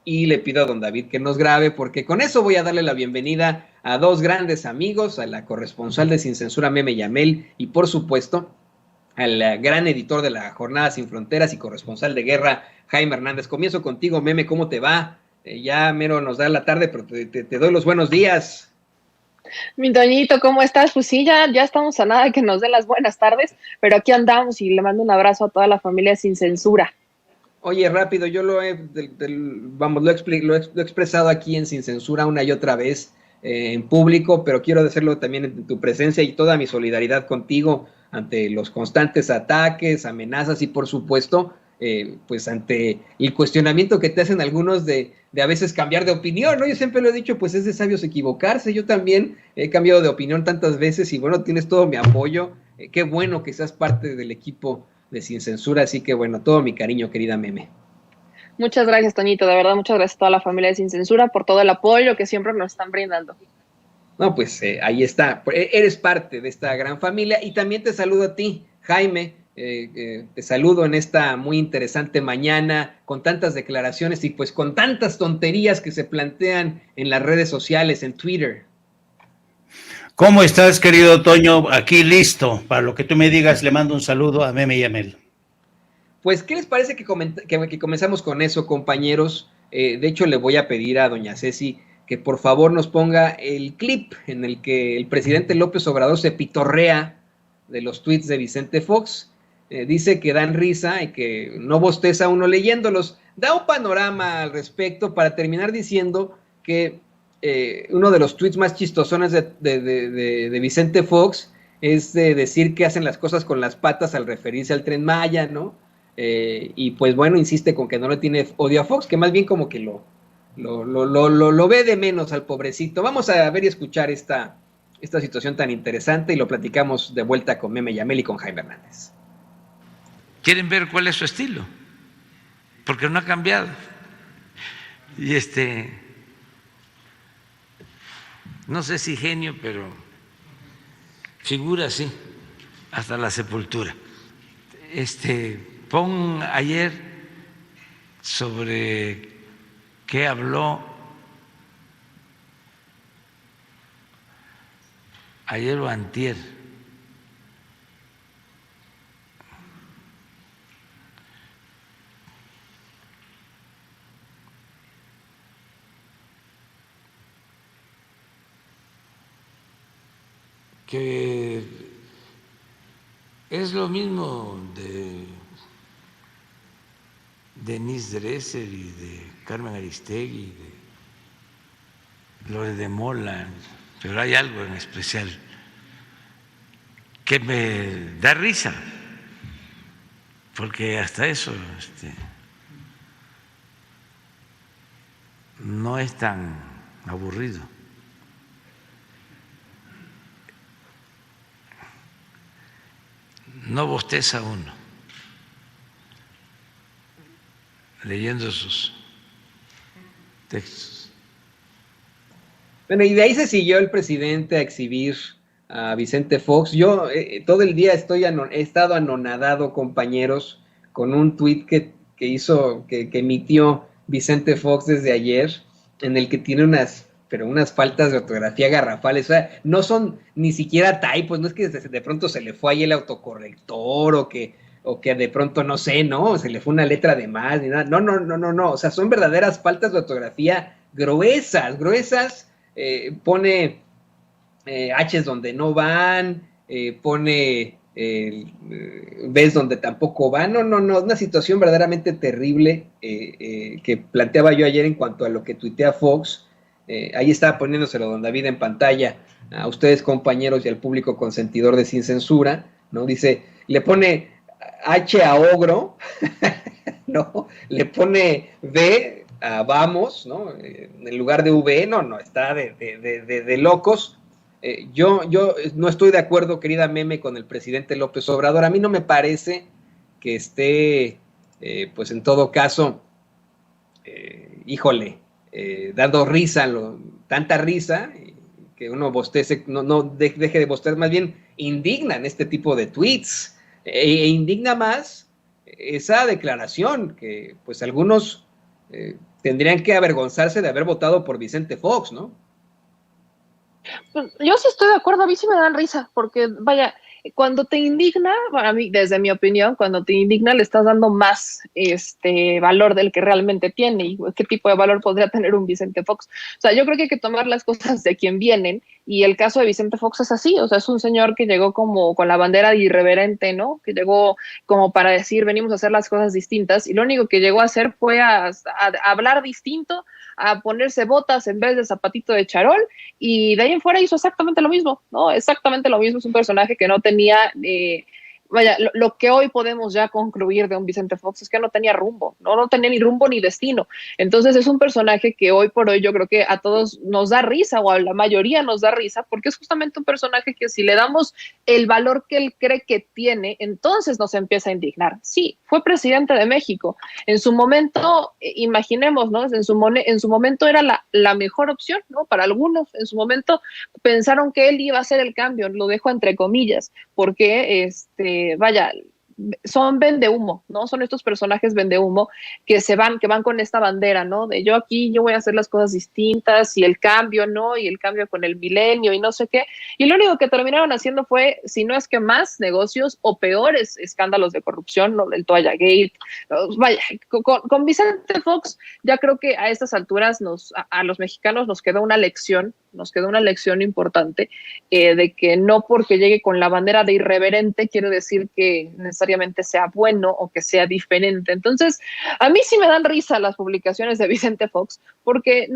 y le pido a don David que nos grabe, porque con eso voy a darle la bienvenida a dos grandes amigos, a la corresponsal de Sin Censura, Meme Yamel, y por supuesto al gran editor de la Jornada Sin Fronteras y corresponsal de guerra, Jaime Hernández. Comienzo contigo, Meme, ¿cómo te va? Ya mero nos da la tarde, pero te doy los buenos días. Mi Toñito, ¿cómo estás? Pues sí, ya estamos a nada de que nos den las buenas tardes, pero aquí andamos y le mando un abrazo a toda la familia Sin Censura. Oye, rápido, yo lo he expresado aquí en Sin Censura una y otra vez en público, pero quiero decirlo también en tu presencia y toda mi solidaridad contigo ante los constantes ataques, amenazas y por supuesto, pues ante el cuestionamiento que te hacen algunos de a veces cambiar de opinión, ¿no? Yo siempre lo he dicho, pues es de sabios equivocarse, yo también he cambiado de opinión tantas veces y bueno, tienes todo mi apoyo, qué bueno que seas parte del equipo de Sin Censura, así que bueno, todo mi cariño, querida Meme. Muchas gracias, Toñito, de verdad, muchas gracias a toda la familia de Sin Censura por todo el apoyo que siempre nos están brindando. No, pues ahí está, eres parte de esta gran familia y también te saludo a ti, Jaime, te saludo en esta muy interesante mañana con tantas declaraciones y pues con tantas tonterías que se plantean en las redes sociales, en Twitter. ¿Cómo estás, querido Toño? Aquí listo, para lo que tú me digas, le mando un saludo a Meme Yamel. Pues, ¿qué les parece que comenzamos con eso, compañeros? De hecho, le voy a pedir a doña Ceci que por favor nos ponga el clip en el que el presidente López Obrador se pitorrea de los tweets de Vicente Fox. Dice que dan risa y que no bosteza uno leyéndolos. Da un panorama al respecto para terminar diciendo que uno de los tweets más chistosones de Vicente Fox es de decir que hacen las cosas con las patas al referirse al Tren Maya, ¿no? Y pues bueno, insiste con que no le tiene odio a Fox, que más bien como que lo ve de menos al pobrecito. Vamos a ver y escuchar esta situación tan interesante y lo platicamos de vuelta con Meme Yamel y con Jaime Hernández. ¿Quieren ver cuál es su estilo? Porque no ha cambiado. Y no sé si genio, pero figura así, hasta la sepultura. Pon ayer sobre qué habló ayer o antier. Que es lo mismo de Denise Dresser y de Carmen Aristegui, de Lore de Mola, pero hay algo en especial que me da risa, porque hasta eso no es tan aburrido. No bosteza uno leyendo sus textos. Bueno, y de ahí se siguió el presidente a exhibir a Vicente Fox. Yo todo el día he estado anonadado, compañeros, con un tuit que emitió Vicente Fox desde ayer, en el que tiene unas faltas de ortografía garrafales. O sea, no son ni siquiera typos, no es que de pronto se le fue ahí el autocorrector o que de pronto, no sé, ¿no? Se le fue una letra de más, ni nada. No. O sea, son verdaderas faltas de ortografía gruesas. Pone H's donde no van, pone B's donde tampoco van. No, una situación verdaderamente terrible que planteaba yo ayer en cuanto a lo que tuitea Fox. Ahí estaba poniéndoselo don David en pantalla a ustedes, compañeros, y al público consentidor de Sin Censura, ¿no? Dice, le pone H a ogro, ¿no? Le pone V a vamos, ¿no? En lugar de V, no, está de locos. Yo no estoy de acuerdo, querida Meme, con el presidente López Obrador. A mí no me parece que esté, pues en todo caso, dando risa, tanta risa, que uno bostece, no deje de bostezar, más bien indignan este tipo de tweets, indigna más esa declaración que pues algunos tendrían que avergonzarse de haber votado por Vicente Fox, ¿no? Yo sí estoy de acuerdo, a mí sí me dan risa, porque vaya, cuando te indigna, para mí, desde mi opinión, cuando te indigna le estás dando más valor del que realmente tiene. ¿Y qué tipo de valor podría tener un Vicente Fox? O sea, yo creo que hay que tomar las cosas de quien vienen, y el caso de Vicente Fox es así. O sea, es un señor que llegó como con la bandera de irreverente, ¿no? Que llegó como para decir, venimos a hacer las cosas distintas, y lo único que llegó a hacer fue a hablar distinto, a ponerse botas en vez de zapatito de charol, y de ahí en fuera hizo exactamente lo mismo, ¿no? Exactamente lo mismo. Es un personaje que no tenía, vaya, lo que hoy podemos ya concluir de un Vicente Fox es que no tenía rumbo, ¿no? No tenía ni rumbo ni destino. Entonces es un personaje que hoy por hoy yo creo que a todos nos da risa, o a la mayoría nos da risa, porque es justamente un personaje que si le damos el valor que él cree que tiene, entonces nos empieza a indignar. Sí, fue presidente de México. En su momento, imaginemos, ¿no? En su momento era la mejor opción, ¿no? Para algunos, en su momento pensaron que él iba a hacer el cambio, lo dejo entre comillas, porque, vaya, son vendehumo, ¿no? Son estos personajes vendehumo que van con esta bandera, ¿no? De yo aquí, yo voy a hacer las cosas distintas, y el cambio, ¿no? Y el cambio con el milenio y no sé qué. Y lo único que terminaron haciendo fue, si no es que más negocios o peores escándalos de corrupción, ¿no? El Toalla Gate. Vaya, con Vicente Fox, ya creo que a estas alturas a los mexicanos nos quedó una lección importante, de que no porque llegue con la bandera de irreverente quiere decir que necesariamente sea bueno o que sea diferente. Entonces, a mí sí me dan risa las publicaciones de Vicente Fox, porque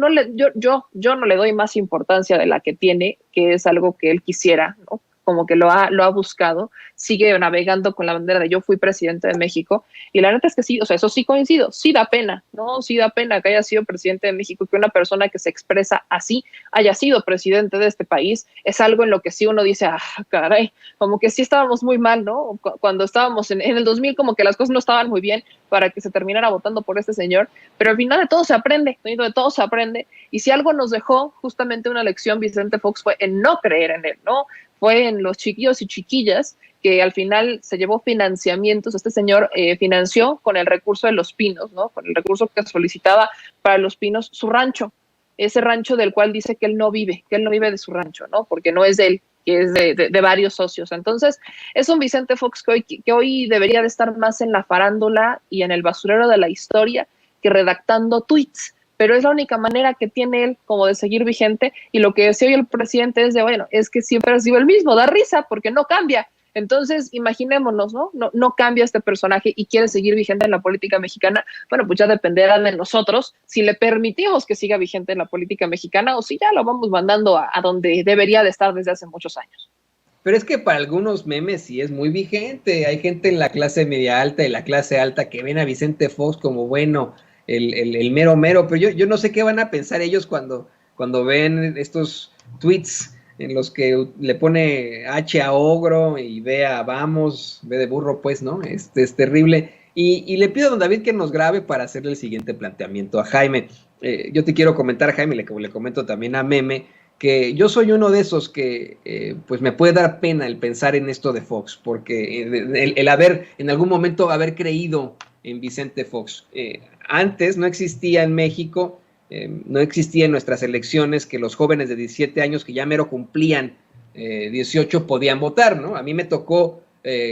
yo no le doy más importancia de la que tiene, que es algo que él quisiera, ¿no? Como que lo ha buscado, sigue navegando con la bandera de yo fui presidente de México, y la neta es que sí, o sea, eso sí coincido, sí da pena, ¿no? Sí da pena que haya sido presidente de México, que una persona que se expresa así haya sido presidente de este país. Es algo en lo que sí uno dice, caray, como que sí estábamos muy mal, ¿no? Cuando estábamos en el 2000, como que las cosas no estaban muy bien para que se terminara votando por este señor, pero al final de todo se aprende, ¿no? De todo se aprende, y si algo nos dejó justamente una lección Vicente Fox fue en no creer en él, ¿no? Fue en los chiquillos y chiquillas que al final se llevó financiamientos. Este señor financió con el recurso de Los Pinos, ¿no? Con el recurso que solicitaba para Los Pinos su rancho, ese rancho del cual dice que él no vive de su rancho, ¿no? Porque no es de él, que es de varios socios. Entonces, es un Vicente Fox que hoy debería de estar más en la farándula y en el basurero de la historia que redactando tweets, pero es la única manera que tiene él como de seguir vigente, y lo que decía hoy el presidente es de, bueno, es que siempre ha sido el mismo, da risa porque no cambia. Entonces, imaginémonos, ¿no? No cambia este personaje y quiere seguir vigente en la política mexicana. Bueno, pues ya dependerá de nosotros si le permitimos que siga vigente en la política mexicana, o si ya lo vamos mandando a donde debería de estar desde hace muchos años. Pero es que para algunos memes sí es muy vigente. Hay gente en la clase media alta y la clase alta que ven a Vicente Fox como, bueno, el mero mero, pero yo no sé qué van a pensar ellos cuando ven estos tweets en los que le pone H a ogro y B a vamos, B de burro, pues, ¿no? Es terrible. Y le pido a don David que nos grabe para hacerle el siguiente planteamiento a Jaime. Yo te quiero comentar, Jaime, le comento también a Meme, que yo soy uno de esos que pues me puede dar pena el pensar en esto de Fox, porque el haber, en algún momento, haber creído en Vicente Fox. Antes no existía en México, no existía en nuestras elecciones que los jóvenes de 17 años que ya mero cumplían 18 podían votar, ¿no? A mí me tocó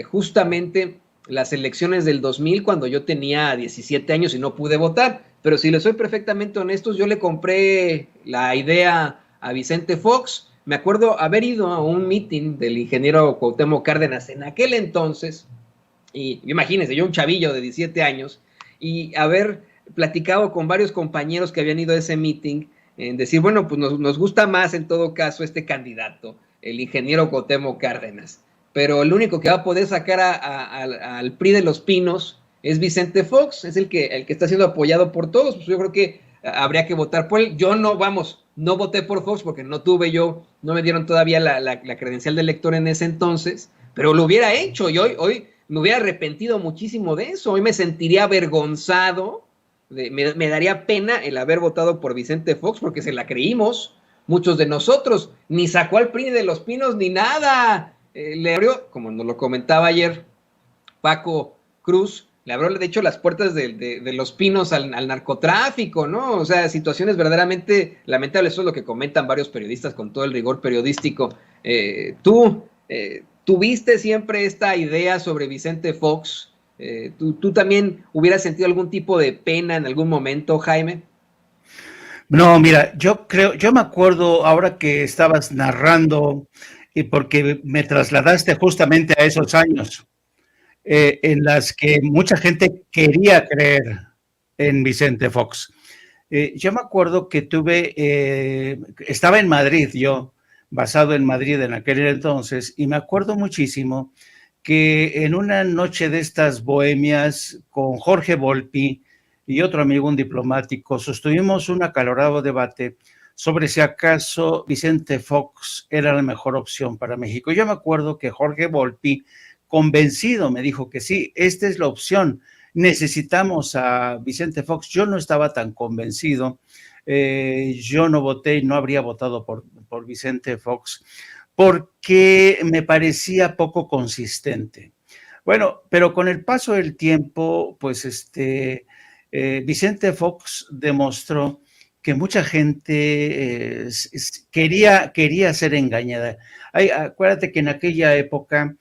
justamente las elecciones del 2000 cuando yo tenía 17 años y no pude votar, pero si les soy perfectamente honestos, yo le compré la idea a Vicente Fox. Me acuerdo haber ido a un meeting del ingeniero Cuauhtémoc Cárdenas en aquel entonces, y imagínense, yo un chavillo de 17 años, y haber platicado con varios compañeros que habían ido a ese meeting, en decir, bueno, pues nos gusta más en todo caso este candidato, el ingeniero Cuauhtémoc Cárdenas, pero el único que va a poder sacar al PRI de Los Pinos es Vicente Fox, es el que está siendo apoyado por todos. Pues yo creo que habría que votar por él. Yo no voté por Fox porque no me dieron todavía la credencial de elector en ese entonces, pero lo hubiera hecho, y hoy me hubiera arrepentido muchísimo de eso. Hoy me sentiría avergonzado, me daría pena el haber votado por Vicente Fox, porque se la creímos muchos de nosotros. Ni sacó al PRI de Los Pinos ni nada. Le abrió, como nos lo comentaba ayer Paco Cruz, Le abrió, de hecho, las puertas de Los Pinos al narcotráfico, ¿no? O sea, situaciones verdaderamente lamentables. Eso es lo que comentan varios periodistas con todo el rigor periodístico. Tú tuviste siempre esta idea sobre Vicente Fox. ¿Tú también hubieras sentido algún tipo de pena en algún momento, Jaime? No, mira, yo me acuerdo ahora que estabas narrando y porque me trasladaste justamente a esos años en las que mucha gente quería creer en Vicente Fox. Yo me acuerdo que estaba en Madrid yo, basado en Madrid en aquel entonces, y me acuerdo muchísimo que en una noche de estas bohemias con Jorge Volpi y otro amigo, un diplomático, sostuvimos un acalorado debate sobre si acaso Vicente Fox era la mejor opción para México. Yo me acuerdo que Jorge Volpi, convencido, me dijo que sí, esta es la opción, necesitamos a Vicente Fox. Yo no estaba tan convencido, yo no voté y no habría votado por Vicente Fox porque me parecía poco consistente. Bueno, pero con el paso del tiempo, pues Vicente Fox demostró que mucha gente quería ser engañada. Acuérdate que en aquella época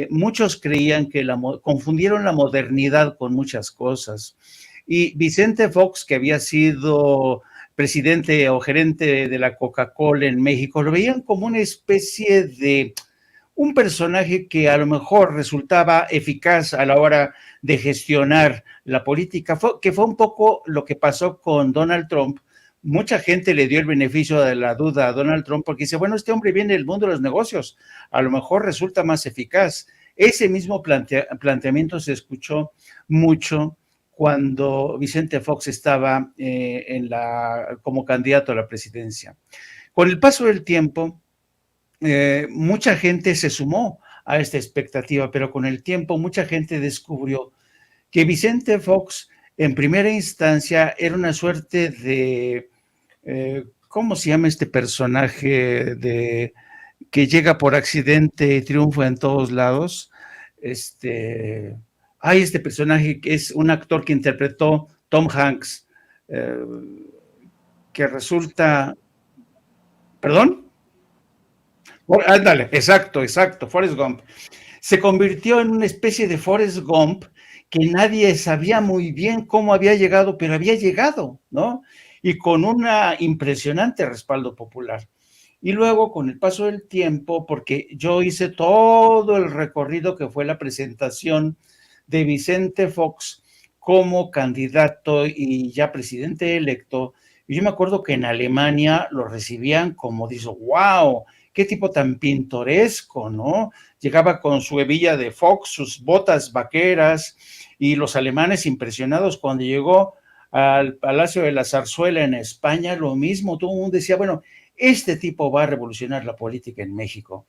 muchos creían que confundieron la modernidad con muchas cosas. Y Vicente Fox, que había sido presidente o gerente de la Coca-Cola en México, lo veían como una especie de un personaje que a lo mejor resultaba eficaz a la hora de gestionar la política, que fue un poco lo que pasó con Donald Trump. Mucha gente le dio el beneficio de la duda a Donald Trump porque dice, bueno, este hombre viene del mundo de los negocios, a lo mejor resulta más eficaz. Ese mismo planteamiento se escuchó mucho cuando Vicente Fox estaba como candidato a la presidencia. Con el paso del tiempo, mucha gente se sumó a esta expectativa, pero con el tiempo mucha gente descubrió que Vicente Fox en primera instancia era una suerte de, ¿cómo se llama este personaje que llega por accidente y triunfa en todos lados? Este personaje que es un actor que interpretó Tom Hanks, que resulta, ¿perdón? Ándale, exacto, Forrest Gump. Se convirtió en una especie de Forrest Gump que nadie sabía muy bien cómo había llegado, pero había llegado, ¿no? Y con un impresionante respaldo popular. Y luego, con el paso del tiempo, porque yo hice todo el recorrido que fue la presentación de Vicente Fox como candidato y ya presidente electo, y yo me acuerdo que en Alemania lo recibían como, dice, wow, qué tipo tan pintoresco, ¿no? Llegaba con su hebilla de Fox, sus botas vaqueras, y los alemanes impresionados cuando llegó al Palacio de la Zarzuela en España, lo mismo, todo el mundo decía, bueno, este tipo va a revolucionar la política en México.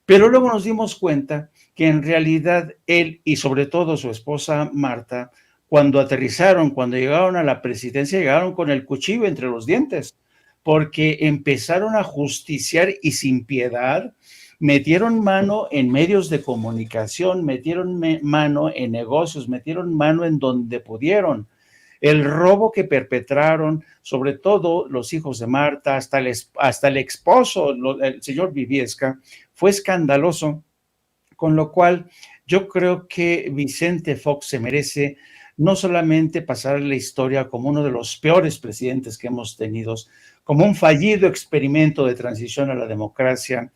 Pero luego nos dimos cuenta que en realidad él y sobre todo su esposa Marta, cuando aterrizaron, cuando llegaron a la presidencia, llegaron con el cuchillo entre los dientes, porque empezaron a justiciar y sin piedad, metieron mano en medios de comunicación, metieron mano en negocios, metieron mano en donde pudieron. El robo que perpetraron, sobre todo los hijos de Marta, hasta el esposo, el señor Viviesca, fue escandaloso, con lo cual yo creo que Vicente Fox se merece no solamente pasar a la historia como uno de los peores presidentes que hemos tenido, como un fallido experimento de transición a la democracia,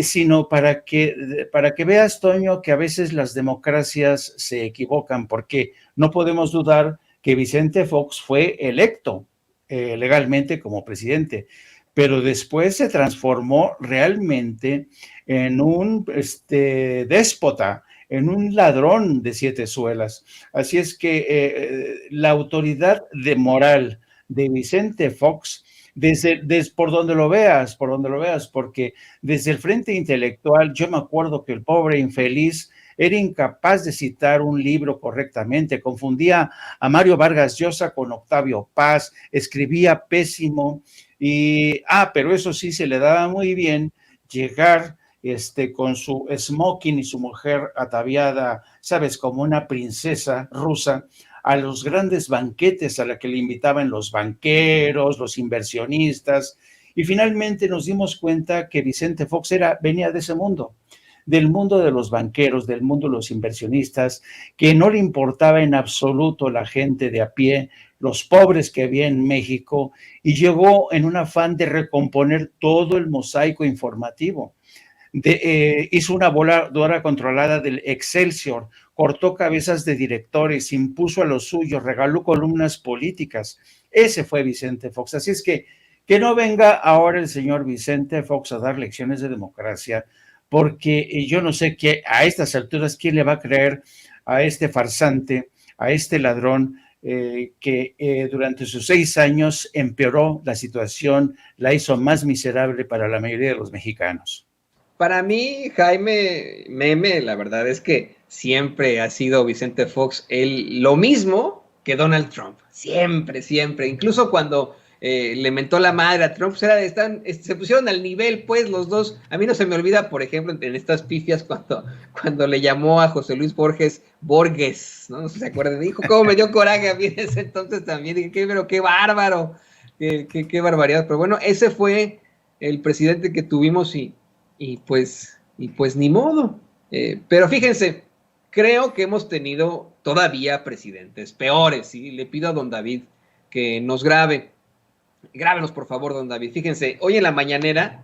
sino para que veas, Toño, que a veces las democracias se equivocan, porque no podemos dudar que Vicente Fox fue electo legalmente como presidente, pero después se transformó realmente en un déspota, en un ladrón de 7 suelas. Así es que la autoridad moral de Vicente Fox, por donde lo veas, porque desde el frente intelectual, yo me acuerdo que el pobre infeliz era incapaz de citar un libro correctamente, confundía a Mario Vargas Llosa con Octavio Paz, escribía pésimo, pero eso sí se le daba muy bien llegar con su smoking y su mujer ataviada sabes, como una princesa rusa, a los grandes banquetes a la que le invitaban los banqueros, los inversionistas, y finalmente nos dimos cuenta que Vicente Fox venía de ese mundo, del mundo de los banqueros, del mundo de los inversionistas, que no le importaba en absoluto la gente de a pie, los pobres que había en México, y llegó en un afán de recomponer todo el mosaico informativo. Hizo una voladora controlada del Excelsior, cortó cabezas de directores, impuso a los suyos, regaló columnas políticas. Ese fue Vicente Fox. Así es que no venga ahora el señor Vicente Fox a dar lecciones de democracia, porque yo no sé qué a estas alturas quién le va a creer a este farsante, a este ladrón que durante sus 6 años empeoró la situación, la hizo más miserable para la mayoría de los mexicanos. Para mí, Jaime Meme, la verdad es que siempre ha sido Vicente Fox lo mismo que Donald Trump. Siempre, siempre. Incluso cuando le mentó la madre a Trump, pues se pusieron al nivel, pues, los dos. A mí no se me olvida, por ejemplo, en estas pifias, cuando le llamó a José Luis Borges, ¿no? No sé si se acuerdan. Dijo, cómo me dio coraje a mí en ese entonces también. Dije, pero qué bárbaro, qué barbaridad. Pero bueno, ese fue el presidente que tuvimos y pues ni modo. Pero fíjense, creo que hemos tenido todavía presidentes peores, y le pido a don David que nos grabe. Grábenos, por favor, don David. Fíjense, hoy en la mañanera,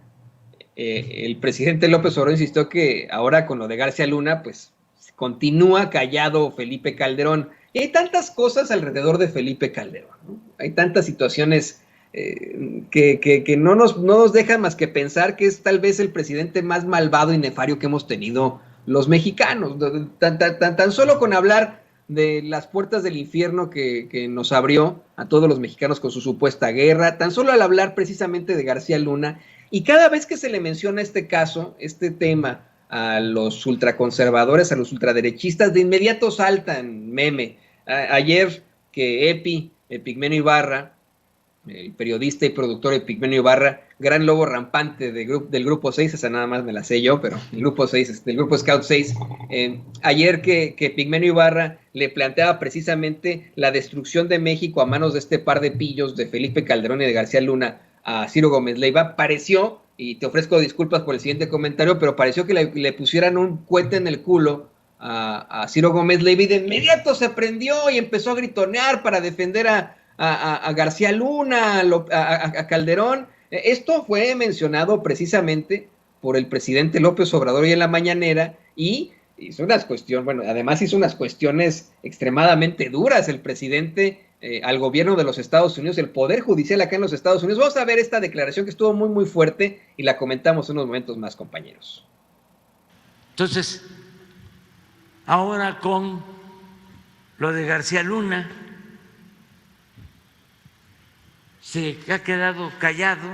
el presidente López Obrador insistió que ahora con lo de García Luna, pues continúa callado Felipe Calderón. Y hay tantas cosas alrededor de Felipe Calderón, ¿no? Hay tantas situaciones que no nos dejan más que pensar que es tal vez el presidente más malvado y nefario que hemos tenido los mexicanos. Tan solo con hablar de las puertas del infierno que nos abrió a todos los mexicanos con su supuesta guerra, tan solo al hablar precisamente de García Luna, y cada vez que se le menciona este caso, este tema, a los ultraconservadores, a los ultraderechistas, de inmediato saltan Meme. Ayer que Epigmenio Ibarra, el periodista y productor Epigmenio Ibarra, gran lobo rampante del grupo 6, esa nada más me la sé yo, pero el grupo 6, del grupo Scout 6, ayer que Epigmenio Ibarra le planteaba precisamente la destrucción de México a manos de este par de pillos de Felipe Calderón y de García Luna a Ciro Gómez Leiva, pareció, y te ofrezco disculpas por el siguiente comentario, pero pareció que le pusieran un cohete en el culo a Ciro Gómez Leiva, y de inmediato se prendió y empezó a gritonear para defender a García Luna, a Calderón. Esto fue mencionado precisamente por el presidente López Obrador hoy en la mañanera, y hizo unas cuestiones, bueno, además hizo unas cuestiones extremadamente duras el presidente al gobierno de los Estados Unidos, el Poder Judicial acá en los Estados Unidos. Vamos a ver esta declaración que estuvo muy, muy fuerte y la comentamos en unos momentos más, compañeros. Entonces, ahora con lo de García Luna, se ha quedado callado,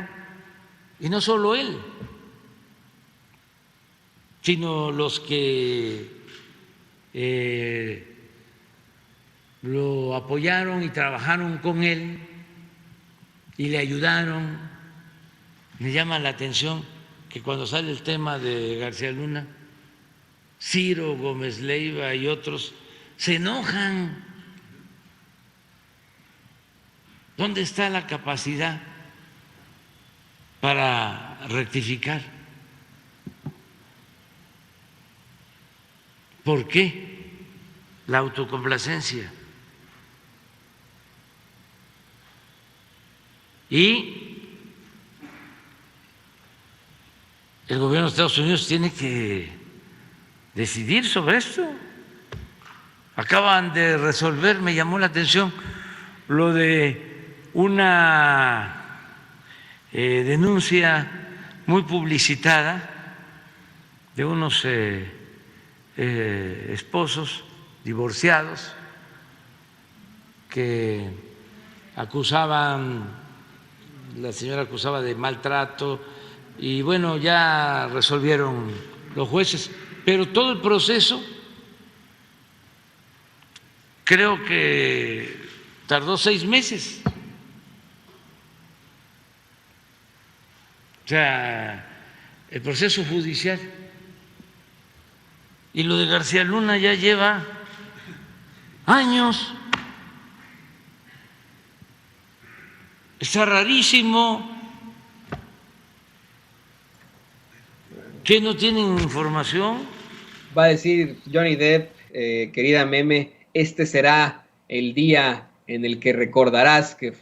y no solo él, sino los que lo apoyaron y trabajaron con él y le ayudaron. Me llama la atención que cuando sale el tema de García Luna, Ciro Gómez Leiva y otros se enojan. ¿Dónde está la capacidad para rectificar? ¿Por qué la autocomplacencia? Y el gobierno de Estados Unidos tiene que decidir sobre esto. Acaban de resolver, me llamó la atención, lo de una denuncia muy publicitada de unos esposos divorciados que acusaban, la señora acusaba de maltrato, y bueno, ya resolvieron los jueces, pero todo el proceso creo que tardó 6 meses. O sea, el proceso judicial Y lo de García Luna ya lleva años. Está rarísimo que no tienen información. Va a decir Johnny Depp, querida Meme, este será el día en el que recordarás que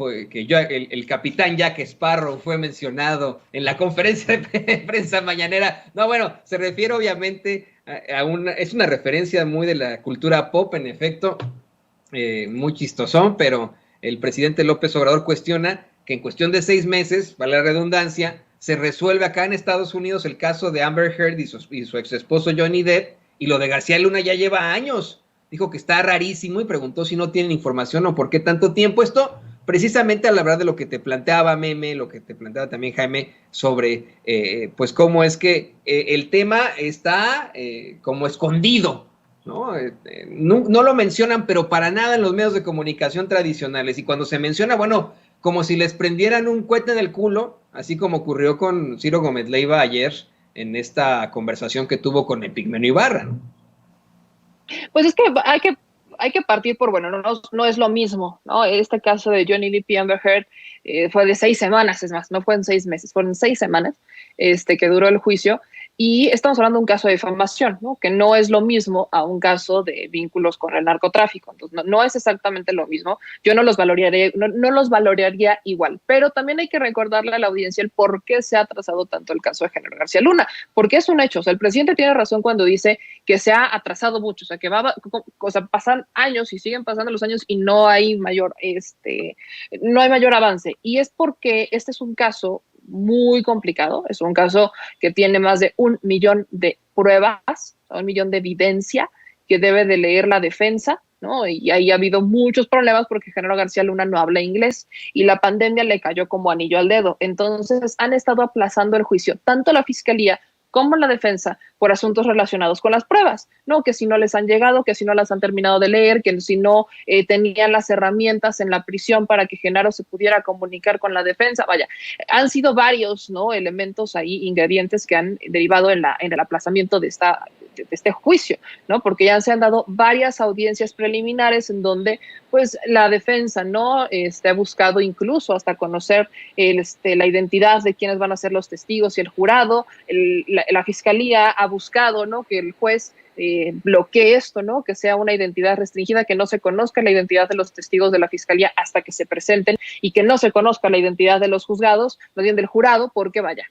el capitán Jack Sparrow fue mencionado en la conferencia de prensa mañanera. No, bueno, se refiere obviamente es una referencia muy de la cultura pop, en efecto, muy chistosón, pero el presidente López Obrador cuestiona que en cuestión de 6 meses, vale la redundancia, se resuelve acá en Estados Unidos el caso de Amber Heard y su ex esposo Johnny Depp, y lo de García Luna ya lleva años. Dijo que está rarísimo y preguntó si no tienen información o por qué tanto tiempo. Esto precisamente a la verdad de lo que te planteaba Meme, lo que te planteaba también Jaime, sobre pues cómo es que el tema está como escondido, ¿no? No lo mencionan, pero para nada en los medios de comunicación tradicionales. Y cuando se menciona, bueno, como si les prendieran un cohete en el culo, así como ocurrió con Ciro Gómez Leiva ayer en esta conversación que tuvo con Epigmenio Ibarra, ¿no? Pues es que hay que partir por, bueno, no es lo mismo, ¿no? Este caso de Johnny Depp y Amber Heard fue de 6 semanas, es más, no fue en 6 meses, fueron 6 semanas que duró el juicio. Y estamos hablando de un caso de difamación, ¿no? Que no es lo mismo a un caso de vínculos con el narcotráfico. Entonces, no es exactamente lo mismo. Yo no los valoraría igual. Pero también hay que recordarle a la audiencia el por qué se ha atrasado tanto el caso de Genaro García Luna. Porque es un hecho. O sea, el presidente tiene razón cuando dice que se ha atrasado mucho. O sea, que pasan años y siguen pasando los años y no hay mayor avance. Y es porque este es un caso muy complicado, es un caso que tiene más de 1 millón de pruebas, 1 millón de evidencia que debe de leer la defensa, ¿no? Y ahí ha habido muchos problemas porque Genaro García Luna no habla inglés y la pandemia le cayó como anillo al dedo. Entonces han estado aplazando el juicio, tanto la fiscalía como la defensa, por asuntos relacionados con las pruebas, ¿no? Que si no les han llegado, que si no las han terminado de leer, que si no tenían las herramientas en la prisión para que Genaro se pudiera comunicar con la defensa. Vaya, han sido varios, ¿no? Elementos ahí, ingredientes que han derivado en el aplazamiento de este juicio, ¿no? Porque ya se han dado varias audiencias preliminares en donde, pues, la defensa, ¿no? Ha buscado incluso hasta conocer la identidad de quiénes van a ser los testigos y el jurado. La fiscalía ha buscado, ¿no? Que el juez bloquee esto, ¿no? Que sea una identidad restringida, que no se conozca la identidad de los testigos de la fiscalía hasta que se presenten y que no se conozca la identidad de los juzgados, más bien del jurado, porque vaya,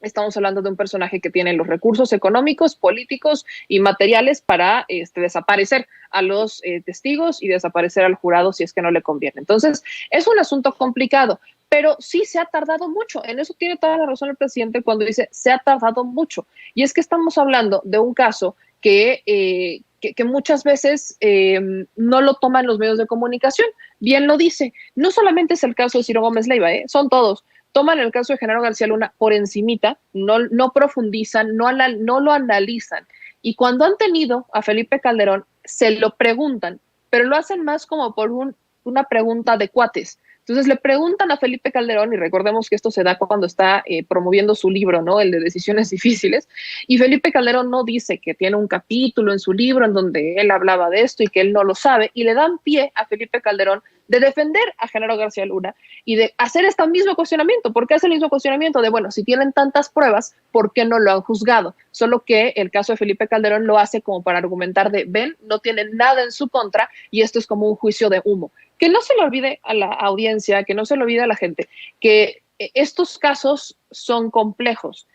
estamos hablando de un personaje que tiene los recursos económicos, políticos y materiales para desaparecer a los testigos y desaparecer al jurado si es que no le conviene. Entonces, es un asunto complicado, pero sí se ha tardado mucho. En eso tiene toda la razón el presidente cuando dice se ha tardado mucho. Y es que estamos hablando de un caso que muchas veces no lo toman los medios de comunicación. Bien lo dice. No solamente es el caso de Ciro Gómez Leiva, son todos. Toman el caso de Genaro García Luna por encimita, no profundizan, no lo analizan. Y cuando han tenido a Felipe Calderón, se lo preguntan, pero lo hacen más como por una pregunta de cuates. Entonces le preguntan a Felipe Calderón, y recordemos que esto se da cuando está promoviendo su libro, ¿no? El de Decisiones Difíciles, y Felipe Calderón no dice que tiene un capítulo en su libro en donde él hablaba de esto y que él no lo sabe, y le dan pie a Felipe Calderón de defender a Genaro García Luna y de hacer este mismo cuestionamiento. ¿Por qué hace el mismo cuestionamiento? De, bueno, si tienen tantas pruebas, ¿por qué no lo han juzgado? Solo que el caso de Felipe Calderón lo hace como para argumentar de, ven, no tienen nada en su contra y esto es como un juicio de humo. Que no se le olvide a la audiencia, que no se le olvide a la gente, que estos casos son complejos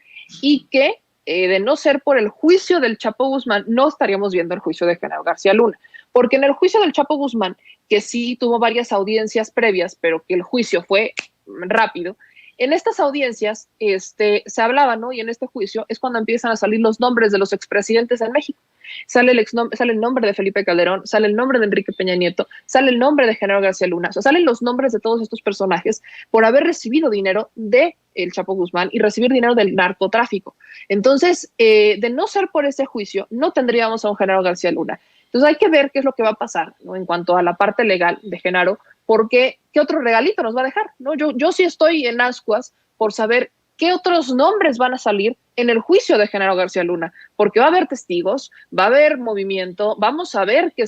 y que de no ser por el juicio del Chapo Guzmán, no estaríamos viendo el juicio de Genaro García Luna. Porque en el juicio del Chapo Guzmán, que sí tuvo varias audiencias previas, pero que el juicio fue rápido, en estas audiencias se hablaba, ¿no? Y en este juicio es cuando empiezan a salir los nombres de los expresidentes en México. Sale el nombre de Felipe Calderón, sale el nombre de Enrique Peña Nieto, sale el nombre de Genaro García Luna, o sea, salen los nombres de todos estos personajes por haber recibido dinero de el Chapo Guzmán y recibir dinero del narcotráfico. Entonces, de no ser por ese juicio, no tendríamos a un Genaro García Luna. Entonces hay que ver qué es lo que va a pasar, ¿no? En cuanto a la parte legal de Genaro, porque qué otro regalito nos va a dejar, ¿no? Yo sí estoy en ascuas por saber qué otros nombres van a salir en el juicio de Genaro García Luna, porque va a haber testigos, va a haber movimiento, vamos a ver que